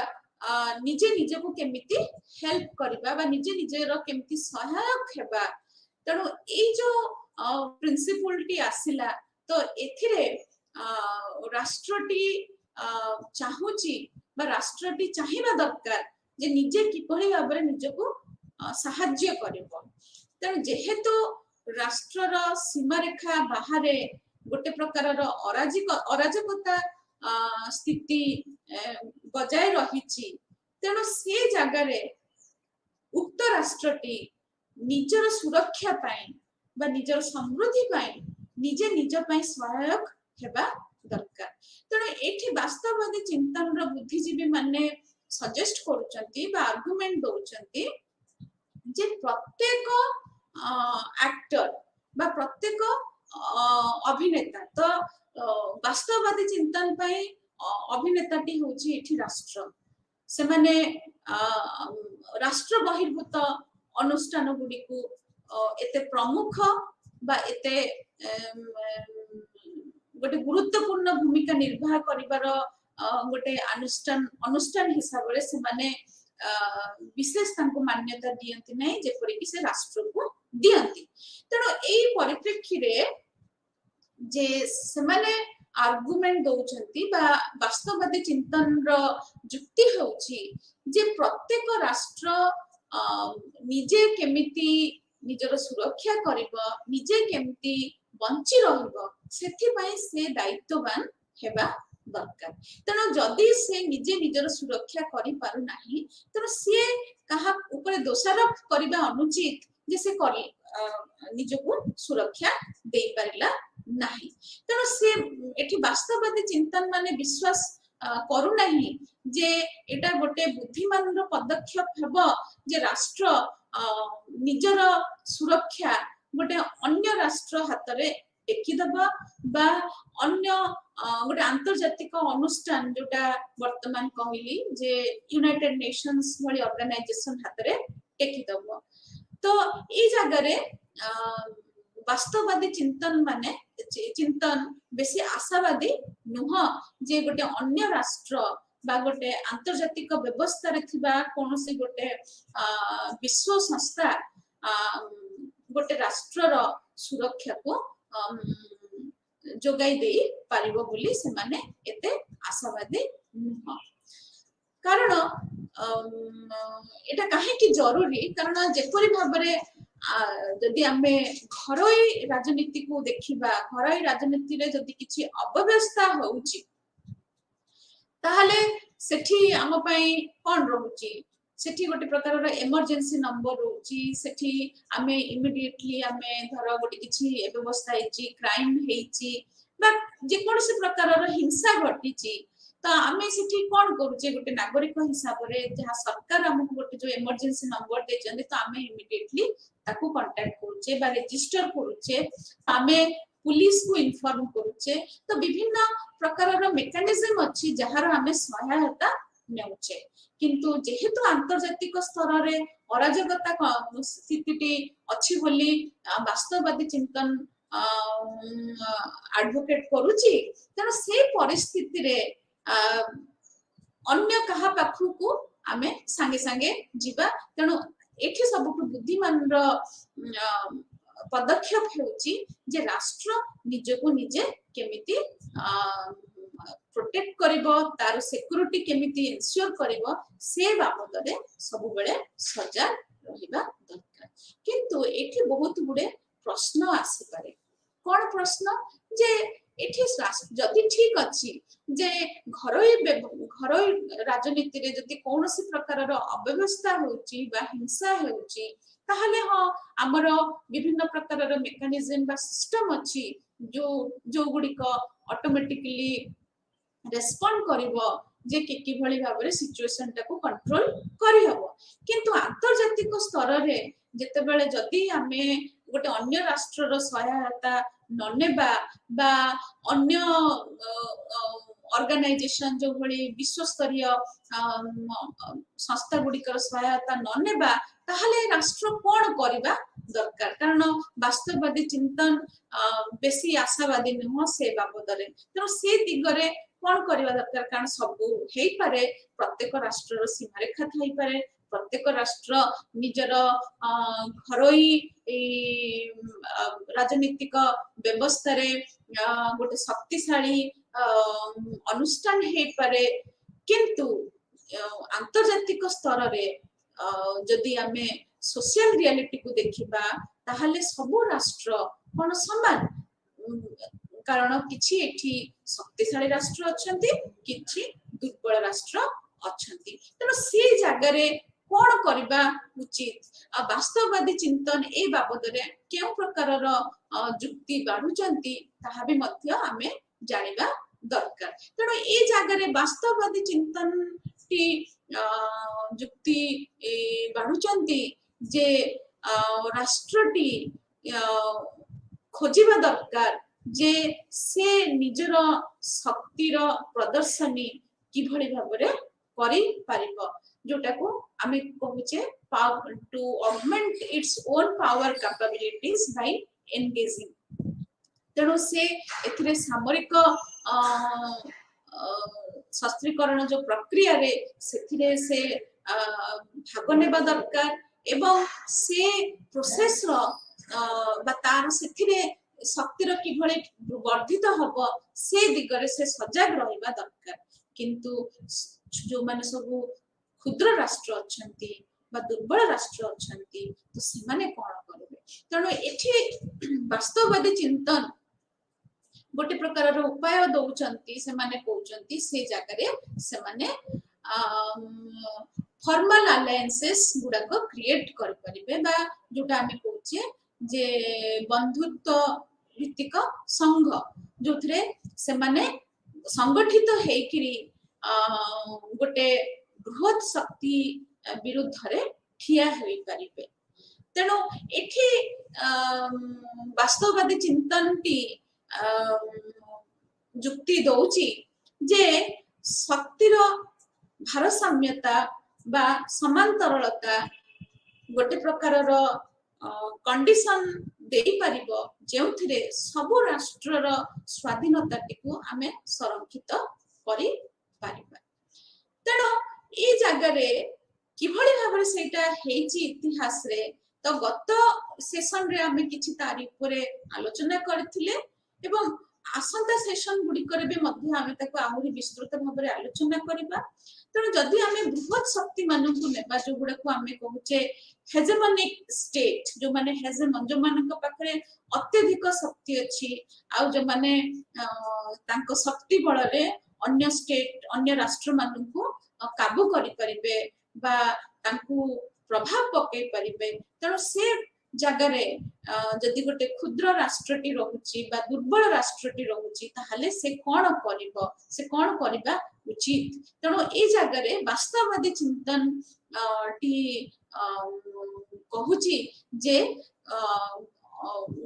निजे निजे को केमिति हेल्प करिबा बा निजे निजे रो केमिति सहायक हेबा तेणु ये जो प्रिंसिपल टी आसिला तो एथिरे राष्ट्रटी चाहूची बा राष्ट्रटी चाहिबा दरकार जे निजे किपरि भाबरे निजको साहाय्य करिवो। तेणु जेहेतु राष्ट्रर सीमारेखा बाहर गोटे प्रकार अराजकता स्थिति बजाय रही। तेणु से जगार उक्त राष्ट्रटी निजर सुरक्षा पाई बा निजर समृद्धि पाई निजे निज पाई सहायक हेबा दरकार। तेणु एठी वास्तववादी चिंतन रो बुद्धिजीवी माने सजेस्ट करूचंती बा आर्गुमेंट दउचंती जे प्रत्येक एक्टर बा प्रत्येक अभिनेता तो वास्तववादी चिंतन पाई अभिनेताटी होची एठी राष्ट्र से माने राष्ट्र बहिर्भूत अनुष्ठान गुडी को एते प्रमुख बा एते गोटे गुरुत्वपूर्ण भूमिका निर्वाह करिवार गोटे अनुष्ठान हिसाब रे से माने विशेष तांको मान्यता दियंती नै जेपरि कि से राष्ट्र को दियंती। तेणु एई परिप्रेक्षी रे जे से माने आर्गुमेंट दउचंती बा वास्तववादी चिंतन रो जुक्ति होची जे प्रत्येक राष्ट्र निजे केमिति निजर सुरक्षा करिबो निजे केमिति बंची रहिबो सेथि पई से दायित्ववान हेबा दरकार। तेणु जदि से निजे निजर सुरक्षा करि पारु नाही तेणु से कहा ऊपर दोषारोप करबा अनुचित जे से करी निजको सुरक्षा दे पारिला नाही। तेणु से एठी वास्तववादी चिंतन माने विश्वास करू नाही जे एटा गोटे बुद्धिमान रो पदक्षेप हेबो जे राष्ट्र निजर सुरक्षा गोटे अन्य राष्ट्र हाथ रे टेकी दबा बा अन्य गोटे आंतर्जातिक अनुष्ठान जोटा वर्तमान कहली जे यूनाइटेड नेशंस वाली ऑर्गेनाइजेशन हाथ रे टेकी दबो। तो ए जगह रे वास्तववादी चिंतन माने चिंतन बेसी आशावादी नुह जे गोटे अन्य राष्ट्र बा गोटे आंतर्जातिक व्यवस्था रे थिबा कोनोसी गोटे विश्व संस्था गोटे राष्ट्र रो सुरक्षा को जोगाई दे पारिबो बोली से माने एते आशावादी नुह। कारण एटा काहे कि जरूरी कारण जेपरि भाबरे जदि आमे घरोई राजनीति को देखिबा घरोई राजनीति रे जदि किछि अव्यवस्था होउची ताहले सेठी आम पई कोन रहउची सेठी गोटे प्रकार इमरजेंसी नंबर रहउची सेठी आमे इमिडिएटली आमे धर गोटे किछि व्यवस्था हेची क्राइम हेची बा जे कोनसे प्रकार हिंसा घटिची तो आमे सेठी कोन करूचे गोटे नागरिक हिसाब रे जहा सरकार हमको गोटे जो इमरजेंसी नंबर दे जंदे तो आमे इमिडिएटली ताको कांटेक्ट करूचे बा रजिस्टर करूचे आमे पुलिस को इन्फॉर्म करूचे। तो विभिन्न प्रकार मेकानिज्म अछि जहार आमे सहायता नेउचे किंतु जेहेतु आंतर्जातिक स्तर रे अराजकता स्थिति अछि बोली वास्तववादी चिंतन एडवोकेट करूची तेणु से परिस्थिति रे अन्य कहा पाखु को आमे संगे संगे जीवा। तेणु एठी सबुठु बुद्धिमान रो पदक्षेप हेउची जे राष्ट्र निजको निजे केमिति प्रोटेक्ट करिवो तार सिक्योरिटी केमिति इंश्योर करिवो से बाबद रे सब बेले सजग रहिबा दरकार। किंतु एठी बहुत गुडे प्रश्न आसी पारे। कोन प्रश्न जे एठी जदि ठीक अछि जे घरोई राजनीति रे जदि कोनोसी प्रकार रो अव्यवस्था होउची बा हिंसा होउची ताहले हाँ आमर विभिन्न प्रकार मेकानिज्म बा सिस्टम अछि जो गुडी को ऑटोमेटिकली रेस्पोंड करिवो जे कि भली भाबरे सिचुएशन टाको कंट्रोल करि हबो। किंतु आंतर्जातिक स्तर रे जते बेले जदि आमे गोटे अन्य राष्ट्र रो सहायता ननेबा बा अन्य ऑर्गेनाइजेशन जो भली विश्व स्तरीय संस्था गुडी कर सहायता ननेबा ताहले राष्ट्र कोन करिबा दरकार। कारण वास्तववादी चिंतन बेसी आशावादी नुह से बाबद रे तेणु से दिगरे कोन करिबा दरकार। कारण सब हेई पारे प्रत्येक राष्ट्र रो सीमा रेखा थाई पारे प्रत्येक राष्ट्र निजर घरोई राजनीतिक व्यवस्था रे गोटे शक्तिशाली अनुष्ठान हे पारे किंतु आंतर्जातिक स्तर रे जदि आमे सोशल रियलिटी को देखिबा ताहले सबो राष्ट्र कोन समान कारण किछि एठी शक्तिशाली राष्ट्र अछंती किछि दुर्बल राष्ट्र अछंती तेनो से जगह रे कोन करबा उचित वास्तववादी चिंतन ए बाबद रे केउ प्रकार रो जुक्ति बाढुचंती ताहा भी मध्य आमे जानिबा दरकार तेनो ए जगह रे वास्तववादी चिंतन टी जुक्ति बाढुचंती जे राष्ट्रटी खोजिबा दरकार जे से निजर शक्तिर प्रदर्शनी किभଳି भाबरे करि पारिबो जोटा को आमे कहूचे to augment its own power capabilities by engaging तेणु से एथिरे सामरिक शस्त्रीकरण जो प्रक्रिया रे सेथिरे से भाग नेबा दरकार एवं से प्रोसेस रो बा तार सेथिरे शक्तिर किभଳି वर्धित हबो से दिगरे से सजग रहिबा दरकार किंतु जो माने सब क्षुद्र राष्ट्र अछंती बा दुर्बल राष्ट्र अछंती तो से माने कोन करबे तनो एठी वास्तववादी चिंतन गोटे प्रकार रो उपाय दउचंती से माने कहउचंती से जागा रे से माने फॉर्मल अलायंसेस गुडा को क्रिएट कर परिबे बा जोटा हमें कहउचे जे बंधुत्व भित्तिक संघ जोथरे से माने संगठित हेकिरी गोटे बृहत शक्ति विरुद्ध रे ठिया होई परिबे तेनो एठी वास्तववादी चिंतन टी जुक्ति दउची जे शक्तिर भारसाम्यता बा समांतरलता गोटे प्रकार रो कंडीशन देई परिबो जेउथिरे सब राष्ट्र रो स्वाधीनता टिकु हमें संरक्षित करि परिबा तेनो ए जगह रे किभଳି भाबरे सेटा हेची इतिहास रे तो गत सेशन रे हमें किछि तारि ऊपर आलोचना करथिले एवं आसंता सेशन गुडी करे बे मध्य हमें ताको आहुरी विस्तृत भाबरे आलोचना करिबा तेणु जदि आमे बृहत शक्ति मानकु नेबा जो गुडा को आमे कहूचे हेजेमोनिक स्टेट जो माने हेजेमन जो मानक पाखरे अत्यधिक शक्ति अछि आ जो माने तांको शक्ति बळ रे अन्य स्टेट अन्य राष्ट्र मानकु काबू करि परिबे बा तांकु प्रभाव पकै परिबे तेणु से जगरे जदि गोटे क्षुद्र राष्ट्रटी रहुची बा दुर्बल राष्ट्रटी रहुची ताहले से कोन करिवो से कोन करिबा उचित तेणु ए जगरे वास्तववादी चिंतन टी कहूची जे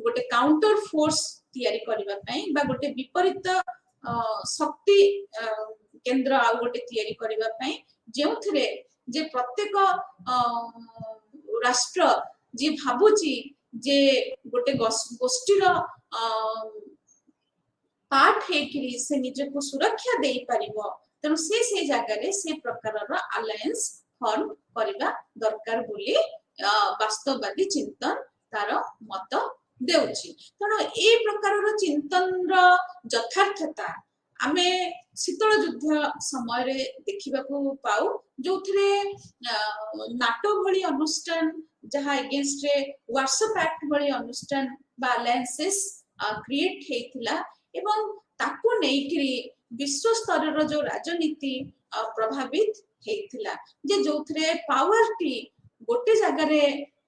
गोटे काउंटर फोर्स तयारी करबा पई बा गोटे विपरीत शक्ति केंद्र आ गोटे तयारी करबा पई जेउथरे जे प्रत्येक राष्ट्र जे भाबुची जे गोटे गोष्ठीर पार्ट है कि से निजे को सुरक्षा दे परिबो तेणु से जगह रे से प्रकार रो अलायंस फॉर्म करबा दरकार बोली वास्तववादी चिंतन तार मत देउची तेणु ए प्रकार रो चिंतन रो यथार्थता आमे शीतल युद्ध समय रे देखिबा को पाऊ जोथरे नाटो भली अनुष्ठान जहा अगेंस्ट रे वार्सो पैक्ट भली अनुष्ठान बा अलायंसेस क्रिएट हेतिला एवं ताकू नेइकरी विश्व स्तर रो जो राजनीति प्रभावित हेतिला जे जोथरे पावर टी गोटे जगह रे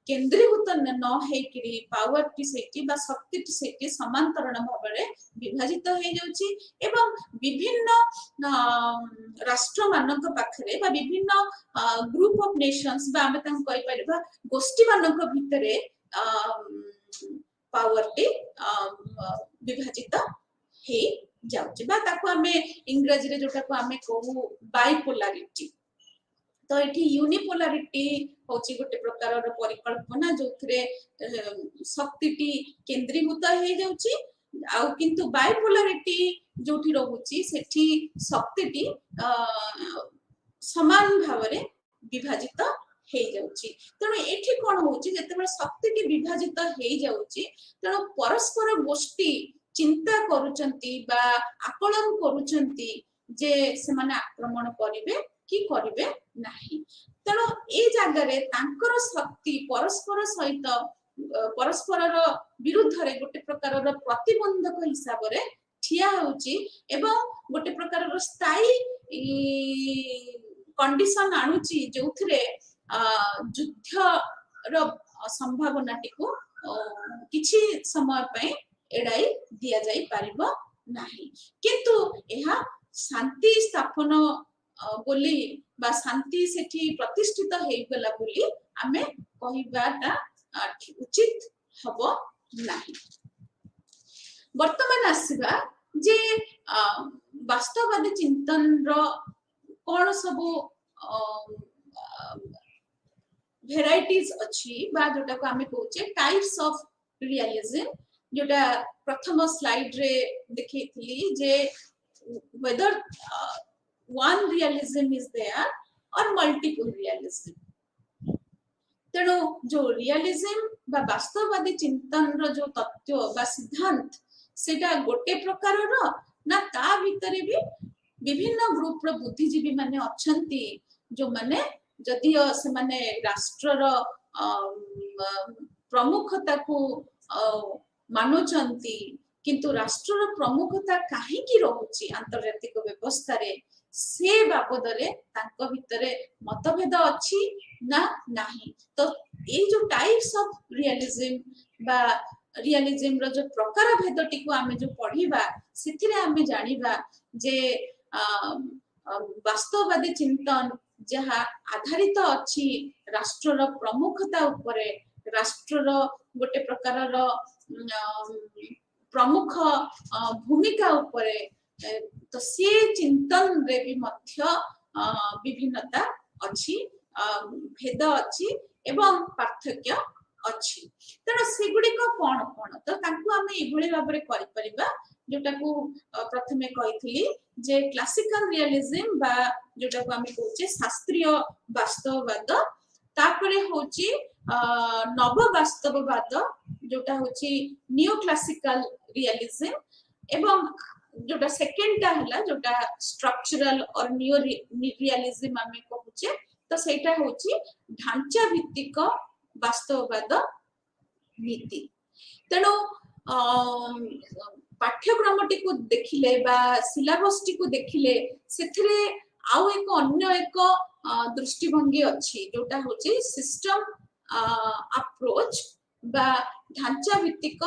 केंद्रीभूत न हेकिरी पावर टी सेटी बा शक्ति टी सेटी समांतरण भाबरे विभाजित हे जाउची एवं विभिन्न राष्ट्र मानक पाखरे बा विभिन्न ग्रुप ऑफ नेशंस बा हम तम कहि परबा गोष्ठी मानक भितरे पावर टी विभाजित हे जाउची बा ताको हमें इंग्रजी रे जोटा को हमें कहू बाइपोलैरिटी तो एठी यूनिपोलैरिटी होची गोटे प्रकार रो परिकल्पना जोथरे शक्ति टी केंद्रीभूत हे जाउची आ किंतु बाइपोलैरिटी जोठी रहउची सेठी शक्ति टी समान भावरे विभाजित ହେଇ ଯାଉଛି। ତେଣୁ ଏଠି କଣ ହଉଛି ଯେତେବେଳେ ଶକ୍ତିଟି ବିଭାଜିତ ହେଇ ଯାଉଛି ତେଣୁ ପରସ୍ପର ଗୋଷ୍ଠୀ ଚିନ୍ତା କରୁଛନ୍ତି ବା ଆକଳନ କରୁଛନ୍ତି ଯେ ସେମାନେ ଆକ୍ରମଣ କରିବେ କି କରିବେ ନାହିଁ। ତେଣୁ ଏଇ ଜାଗାରେ ତାଙ୍କର ଶକ୍ତି ପରସ୍ପର ସହିତ ପରସ୍ପରର ବିରୁଦ୍ଧରେ ଗୋଟେ ପ୍ରକାରର ପ୍ରତିବନ୍ଧକ ହିସାବରେ ଠିଆ ହଉଛି ଏବଂ ଗୋଟେ ପ୍ରକାରର ସ୍ଥାୟୀ କଣ୍ଡିସନ ଆଣୁଛି ଯୋଉଥିରେ ଯୁଦ୍ଧର ସମ୍ଭାବନାଟିକୁ କିଛି ସମୟ ପାଇଁ ଏଡ଼ାଇ ଦିଆଯାଇ ପାରିବ ନାହିଁ। କିନ୍ତୁ ଏହା ଶାନ୍ତି ସ୍ଥାପନ ବୋଲି ବା ଶାନ୍ତି ସେଠି ପ୍ରତିଷ୍ଠିତ ହେଇଗଲା ବୋଲି ଆମେ କହିବାଟା ଉଚିତ ହବ ନାହିଁ। ବର୍ତ୍ତମାନ ଆସିବା ଯେ ବାସ୍ତବବାଦୀ ଚିନ୍ତନର କଣ ସବୁ ଭେରାଇଟିज अच्छी बा जोटा को आमे कहूचे टाइप्स ऑफ रियलिज्म जोटा प्रथम स्लाइड रे देखैथली जे whether one realism is there or multiple realism। तेणु जो रियलिज्म बा वास्तववादी चिंतन रो जो तत्व बा सिद्धांत सेटा गोटे प्रकार रो ना ता भितरे भी विभिन्न ग्रुप रो बुद्धिजीवी माने अछंती जो माने जदियो से माने राष्ट्रर प्रमुखता को मानुचंती किंतु राष्ट्रर प्रमुखता काहे की रहुची अंतर्जातिक व्यवस्था रे से बाबद रे तांको भितरे मतभेद अछि ना नाही। तो ये जो टाइप्स ऑफ रियलिज्म बा रियलिज्म रो जो प्रकार भेदटी को आमे जो पढ़िबा सिथिरे आमे जानिबा जे वास्तववादी चिंतन जहा आधारित अच्छी राष्ट्रर प्रमुखता उपरे राष्ट्रर गोटे प्रकार प्रमुख भूमिका उपरे तो सी चिंतन रे भी मध्य विभिन्नता अच्छी भेद अच्छी एवं पार्थक्य अच्छी। तेणु सेगुड़िक कौन कौन तो तांकु आमे एभଳି भाबरे करि परिबा जोटा को प्रथमे कहिथिली जे क्लासिकल रियलिज्म बा जोटा को आमे कहूचे शास्त्रीय वास्तववाद तापरे होची नव वास्तववाद जोटा होची न्यू क्लासिकल रियलिज्म एवं जोटा सेकंड टा हला जोटा स्ट्रक्चरल और न्यू रियलिज्म आमे कहूचे तो सेटा होची ढांचा भित्तिक वास्तववाद नीति। तेणु पाठ्यक्रमटी को देखिले बा सिलेबस टी को देखिले सेथिरे आउ एक अन्य एक दृष्टिभंगी अच्छी जोटा होची सिस्टम अप्रोच बा ढांचा भित्तिक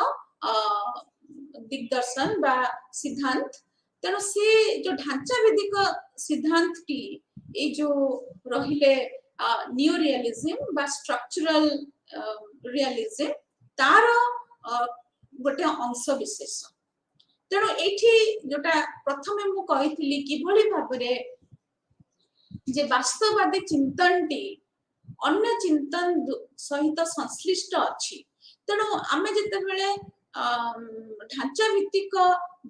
दिग्दर्शन बा सिद्धांत। तेणु से जो ढांचा भित्तिक सिद्धांत टी ए जो रहिले न्यू रियलिज्म बा स्ट्रक्चरल रियलिज्म तार गोटे अंश विशेष। तेणु एठी जोटा प्रथमे मु कहिथिली कि भली भाबरे जे वास्तववादी चिंतन टी अन्य चिंतन सहित संश्लिष्ट अछि। तेणु आमे जते बेले ढांचा भित्तिक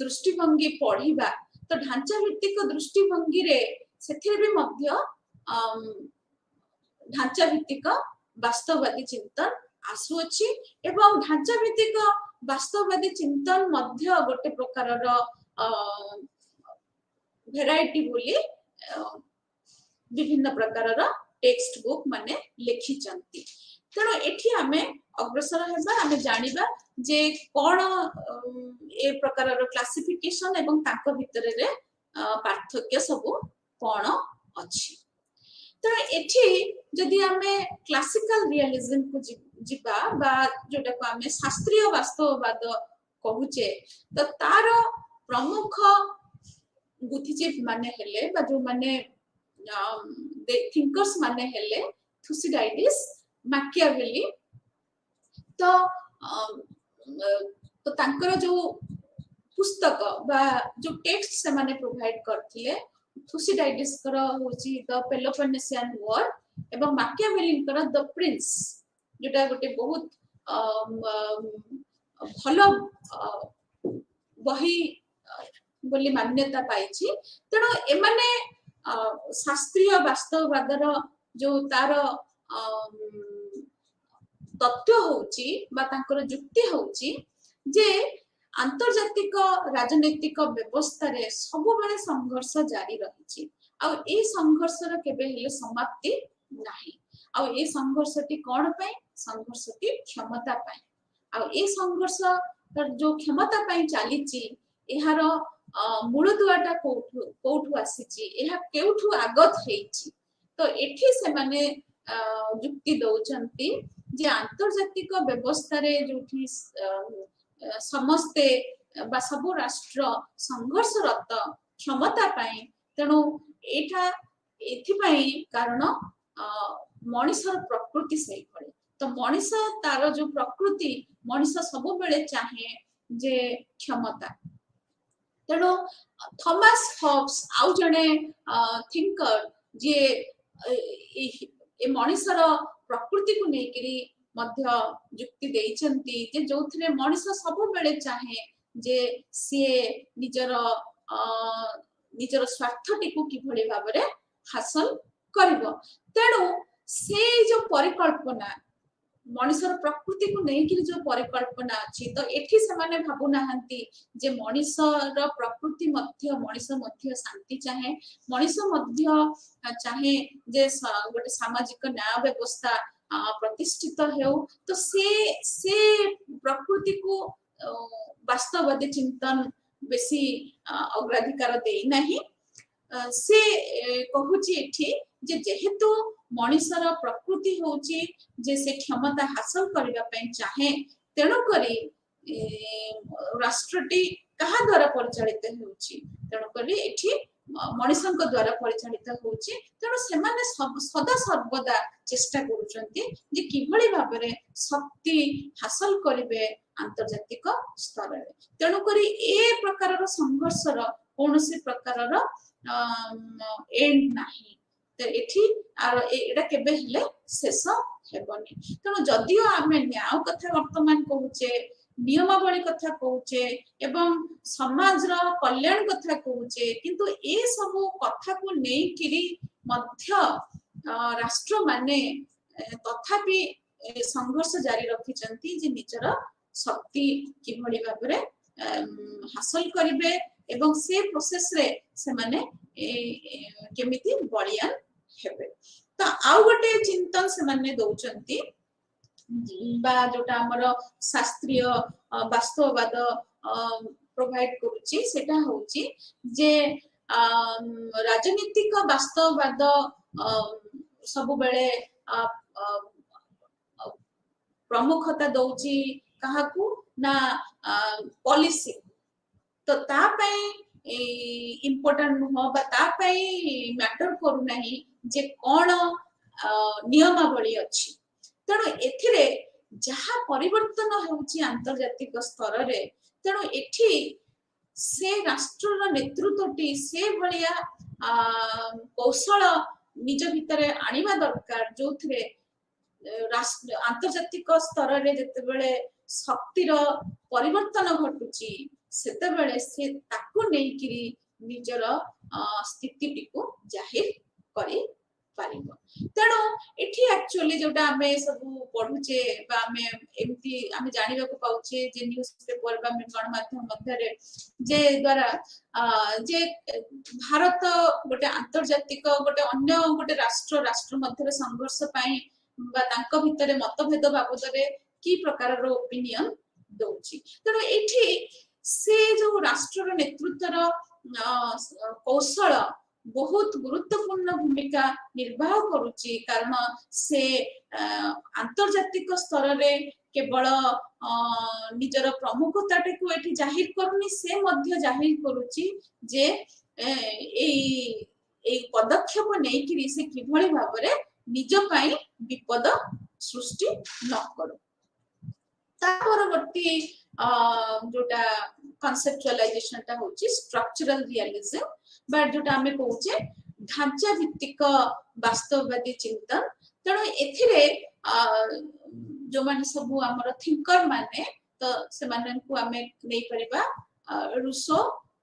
दृष्टिभंगी पढ़िबा तो ढांचा भित्तिक दृष्टिभंगी रे सेथिरे भी मध्य ढांचा भित्तिक वास्तववादी चिंतन आसुअछि एवं ढांचा भित्तिक वास्तववादी चिंतन मध्य गोटे प्रकारर भेराइटी बोली विभिन्न प्रकारर टेक्स्ट बुक माने लिखि चंती। तेणु एठी आमे अग्रसर हेबा आमे जानिबा जे कोन ए प्रकारर क्लासिफिकेशन एवं ताको भितरे रे पार्थक्य सब कोन अछि। तो एठी जदि आमे क्लासिकल रियलिज्म को जिबा बा जोटा को आमे शास्त्रीय वास्तववाद कहूचे तो तार प्रमुख बुद्धिजीवी माने हेले बा जो माने थिंकर्स माने हेले थुसिडाइडिस मैकियावेली। तो तो तांकर जो पुस्तक बा जो टेक्स्ट से माने प्रोवाइड करथिले थुसिडाइडिस कर होची द पेलोपोनेसियन वॉर एवं मैकियावेली कर द प्रिंस जोटा गोटे बहुत भलो बही बोली मान्यता पाइछि। तेणु एमाने शास्त्रीय वास्तववादर जो तार तथ्य होची बा तांकर जुक्ति होची जे आंतर्जातिक राजनीतिक व्यवस्था रे सब बेले संघर्ष जारी रही आ ए संघर्ष र केबे हेले समाप्ति नाही आ ए संघर्षटी कोन पय संघर्षटी क्षमता पय आ ए संघर्ष जो क्षमता पय चलीची एहार मूल दुआटा कोठू आसीची एहा केउठू आगत हेची तो एठी से माने जुक्ति दौचंती जे आंतर्जातिक व्यवस्था रे जोठी समस्ते बा सब राष्ट्र संघर्षरत क्षमता पाई तेणु एठा एथिपाई कारण मनिषर प्रकृति सही पड़े तो मनिष तार जो प्रकृति मनिष सब बेले चाहे जे क्षमता तेणु थॉमस हॉब्स आउ जने थिंकर जे ए मनिषर प्रकृति को नेकरी मध्य जुक्ति देइचंती जे जोथरे मनिष सब बेले चाहे जे सिए निजर निजर स्वार्थटी को किभଳି भाबरे हासिल करिवो तेणु से जो परिकल्पना मनिषर प्रकृति को नेकरी जो परिकल्पना अछि तो एठी से माने भाबु नाहंती जे मनिषर प्रकृति मध्य मनिष मध्य शांति चाहे मनिष मध्य चाहे जे गोटे सामाजिक न्याय व्यवस्था प्रतिष्ठित हो तो से प्रकृति को वास्तववादी चिंतन बेसी अग्राधिकार दे नहीं से कहूची एठी जे जेहेतु मनिषर प्रकृति होची जे से क्षमता हासिल करबा पय चाहे तेणु करी राष्ट्रटी कहा द्वारा परिचालित होची तेणु करी एठी मनिषंक द्वारा परिचालित होची तेणु से माने सदा सर्वदा चेष्टा करूचंती जे किभଳି भाबरे शक्ति हासिल करिवे आंतर्जातिक स्तर रे तेणु करी ए प्रकारर संघर्षर कोनोसी प्रकारर एंड नाही तो एठी आर एटा केबे हेले शेष हेबनी तेणु जदियो आमे न्याय कथा वर्तमान कहूचे नियमावली कथा कहूचे एवं समाज रा कल्याण कथा कहूचे किंतु ए सब कथा को नै किरी मध्य राष्ट्र माने तथापि संघर्ष जारी रखिचंती जे निजर शक्ति किभଳି भाबरे हासिल करिवे एवं से प्रोसेस रे से माने केमिति बलियान हेबे तो आउ गोटे चिंतन से माने दउचंती बा जोटा हमर शास्त्रीय वास्तववाद प्रोवाइड करूची सेटा होची जे राजनीतिक वास्तववाद सब बेले प्रमुखता दउची काहाकू ना पॉलिसी तो ता पई इम्पोर्टेंट हो बा ता पई मैटर करू नाही जे कोन नियमावली अछि तेणु एथिरे जहा परिवर्तन होउची आंतर्जातिक स्तर रे तेणु एठी से राष्ट्र नेतृत्वटी से भलिया कौशल निज भितरे आनिबा दरकार जोथरे राष्ट्र आंतर्जातिक स्तर रे जते बेले शक्तिर परिवर्तन घटुची सेते बेले से ताकू नै किरी निजर स्थिति को जाहिर करी पारिबो तेणु एठी एक्चुअली जोटा हमें सब पढुचे बा हमें एमती हमें जानिबा को पाउचे जे न्यूज़ पेपर बा में गण माध्यम मध्य रे जे द्वारा जे भारत गोटे आंतर्जातिक गोटे अन्य गोटे राष्ट्र मध्य संघर्ष पाई बा तांको भितरे मतभेद बाबदरे की प्रकार रो ओपिनियन दोची तेणु एठी से जो राष्ट्र नेतृत्वर कौशल बहुत गुरुत्वपूर्ण भूमिका निर्वाह करुची कारण से आंतर्जातिक स्तर रे केवल निजर प्रमुखता को एठी जाहिर करनी से मध्य जाहिर करुची जे ए पदक्षेप नै कि से किभଳି भाबरे निज पई विपद सृष्टि न करू ता परवर्ती जोटा कॉन्सेप्चुअलाइजेशन ता होची स्ट्रक्चरल रियलिज्म बट जोटा हमें कहूचे ढांचा भित्तिक वास्तववादी चिंतन तेणु एथिरे जो माने सब हमर थिंकर माने तो से माने को हमें नै परिबा रूसो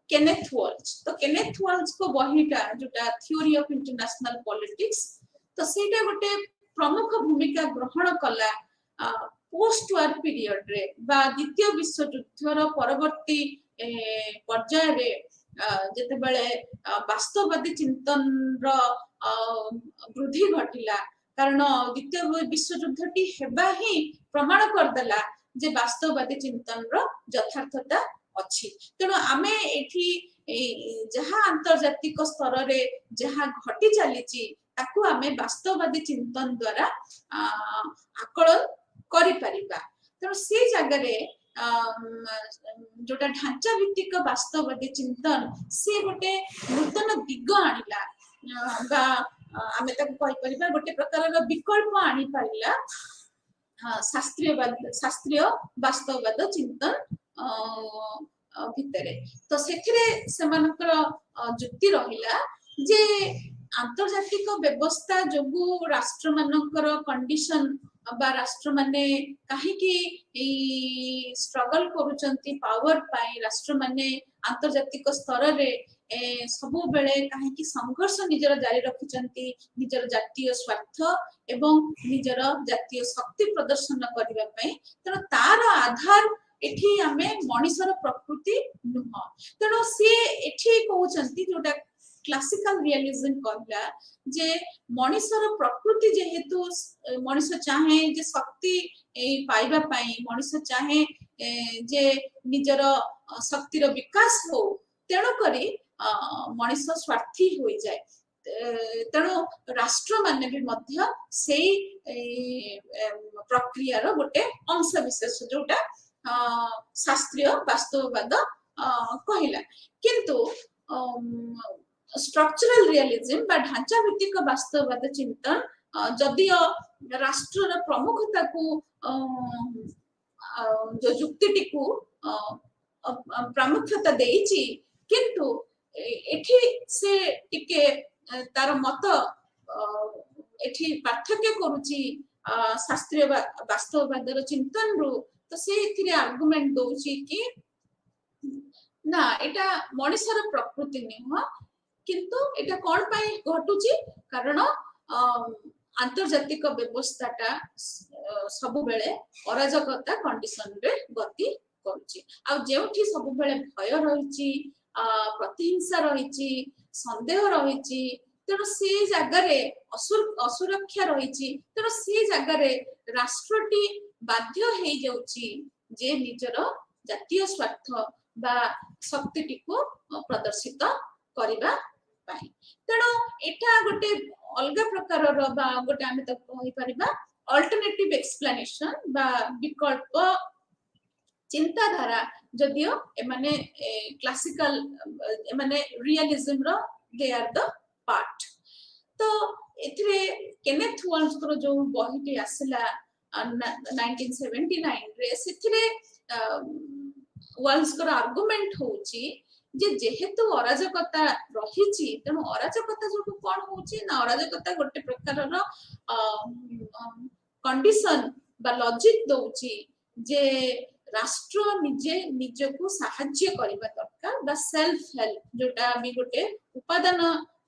केनेथ वॉल्ज तो केनेथ वॉल्ज को बहिटा जोटा थ्योरी ऑफ इंटरनेशनल पॉलिटिक्स तो सेटा गोटे प्रमुख भूमिका ग्रहण कला पोस्ट वार पीरियड रे बा द्वितीय विश्व युद्धर परवर्ती पर्याय रे जेते बेले वास्तववादी चिंतन रो वृद्धि घटिला कारण द्वितीय विश्व युद्धटी हेबा ही प्रमाण करदेला जे वास्तववादी चिंतन रो यथार्थता अछि तेणु आमे एठी जहाँ आंतर्जातिक स्तर रे जहाँ घटी चली ताकू आमे वास्तववादी चिंतन द्वारा आकलन करि परिबा तेणु से जगह जोटा ढांचा भित्तिक वास्तववादी चिंतन से गोटे नूतन दिग आनिला बा आमे ताकू कहि परिबा गोटे प्रकार विकल्प आनी पारिला शास्त्रीय वास्तववाद चिंतन भितरे तो सेथिरे सेमानकर जुक्ति रहिला जे आंतर्जातिक व्यवस्था जोगु राष्ट्र मानकर कंडीशन बा राष्ट्र माने काहे कि स्ट्रगल करूचंती पावर पाई राष्ट्र माने आंतर्जातिक स्तर रे सबु बेले काहे कि संघर्ष निजर जारी रखिचंती निजर जातीय स्वार्थ एवं निजर जातीय शक्ति प्रदर्शन करबा पई त तार आधार एठी आमे मनिषर प्रकृति नुह तेणु सी एठी कहउचंती जोटा क्लासिकल रियलिज्म कहला जे मनिषर प्रकृति जेहेतु मनिष चाहे जे शक्ति पाइबा पाई मनिष चाहे जे निजर शक्तिर विकास हो तेणु करी मनिष स्वार्थी हो जाए तेणु राष्ट्र माने भी मध्य सेई प्रक्रिया रो गोटे अंश विशेष जोटा शास्त्रीय वास्तववाद कहला किंतु स्ट्रक्चरल रियलिज्म बा ढांचा भित्तिक वास्तववाद चिंतन जदियो राष्ट्र प्रमुखता को जो युक्ति को प्रामुख्यता देइची किंतु एठी से टिके तार मत एठी पार्थक्य करूची शास्त्रीय वास्तववाद चिंतन रु तो से एथिरे आर्गुमेंट दोची कि ना एटा मनिषर प्रकृति नहीं किंतु एटा कोन पाई घटुची कारण आंतर्जातिक व्यवस्थाटा सब बेले अराजकता कंडीशन रे गति करूची आ जेउठी सब बेले भय रहिची प्रतिहिंसा रहिची संदेह रहिची तेणु से जगह असुरक्षा रहिची तेणु से जगह राष्ट्रटी बाध्य हे जाउची जे निजर जातीय स्वार्थ बा शक्ति को प्रदर्शित करिबा पाई तेणु एटा गोटे अलग प्रकार बा गोटे आमे त कहि परिबा अल्टरनेटिव एक्सप्लेनेशन बा विकल्प चिंताधारा जदियो एमाने क्लासिकल एमाने रियलिज्म रो दे आर द पार्ट तो एथिरे केनेथ वॉल्स को जो बहिटी आसला 1979 रे सेथिरे वॉल्स को आर्गुमेंट होची जे जेहेतु अराजकता रहिची तेणु अराजकता जो कोन होची ना अराजकता गोटे प्रकार रो कंडीशन बा लॉजिक दोची जे राष्ट्र निजे निजको साहाय्य करबा दरकार बा सेल्फ हेल्प जोटा भी गोटे उपादान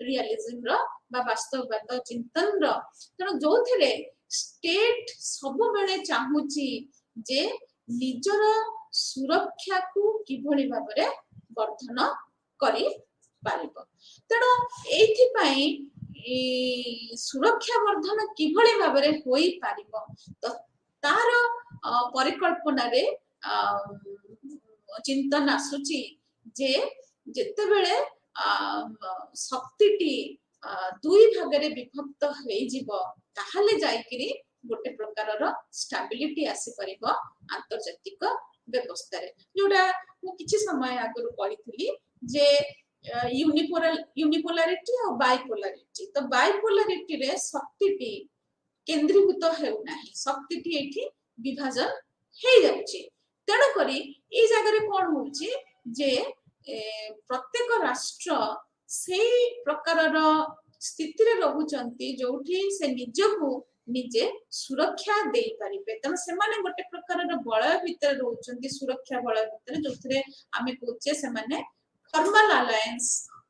रियलिज्म रो बा वास्तववाद चिंतन रो तेणु जोथिरे स्टेट सब बेले चाहूची जे निजर सुरक्षा को किभली भाबरे वर्धन करि पारिबो तेणु एथि पई सुरक्षा वर्धन किभली भाबरे होई पारिबो तो तार परिकल्पना रे चिंतन आसुची जे जेते बेले शक्तिटी दुई भागरे विभक्त होई जिवो ताहाले जायकिरी गोटे प्रकार रो स्टेबिलिटी आसी परिबो आंतर्जातिक व्यवस्था रे जोटा मु किछि समय आगरु पढिथिली जे यूनिपोलारिटी और बाइपोलारिटी तो बाइपोलारिटी रे शक्तिटी केंद्रीभूत हेउ नाही शक्तिटी एठी विभाजन हे जाउची तेणु करी ए जगह रे कोन होउची जे प्रत्येक राष्ट्र से प्रकार रो स्थिति रे रहुचंती जोठी से निजको निजे सुरक्षा दे पारिबे तन से माने गोटे प्रकार रो बलय भितर रहउचंती सुरक्षा बलय भितर जोथरे आमे कोचे से माने फॉर्मल अलायंस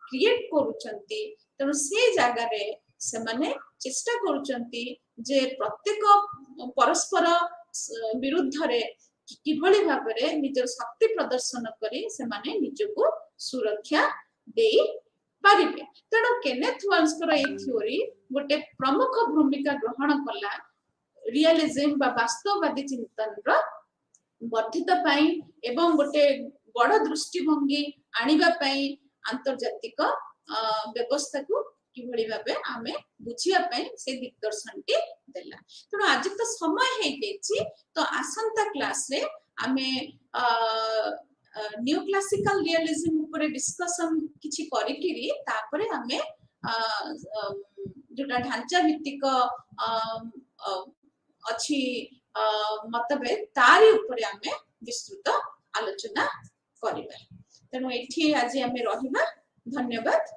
क्रिएट करूचंती तन से जगह रे से माने चेष्टा करूचंती जे प्रत्येक परस्पर विरुद्ध रे किभली भाबरे निजर शक्ति प्रदर्शन करी से माने निजको सुरक्षा देई पारिबे। तेणु केनेथ वाल्सकर ए थ्योरी गोटे प्रमुख भूमिका ग्रहण कला रियलिज्म बा वास्तववादी चिंतन रो वर्धित पाई एवं गोटे बड़ दृष्टिभंगी आनिबा पाई आंतर्जातिक व्यवस्था को किभली भाबे आमे बुझिया पाई से दिग्दर्शन टी देला। तेणु आज तो समय हे जेछि तो आसंता क्लास रे आमे न्यू क्लासिकल रियलिज्म ऊपर डिस्कशन किछि करिकिरी तापरे आमे जोटा ढांचा भित्तिक अछि मतभेद तारी ऊपर आमे विस्तृत आलोचना करिबा। तेणु एठी आज आमे रहिबा। धन्यवाद।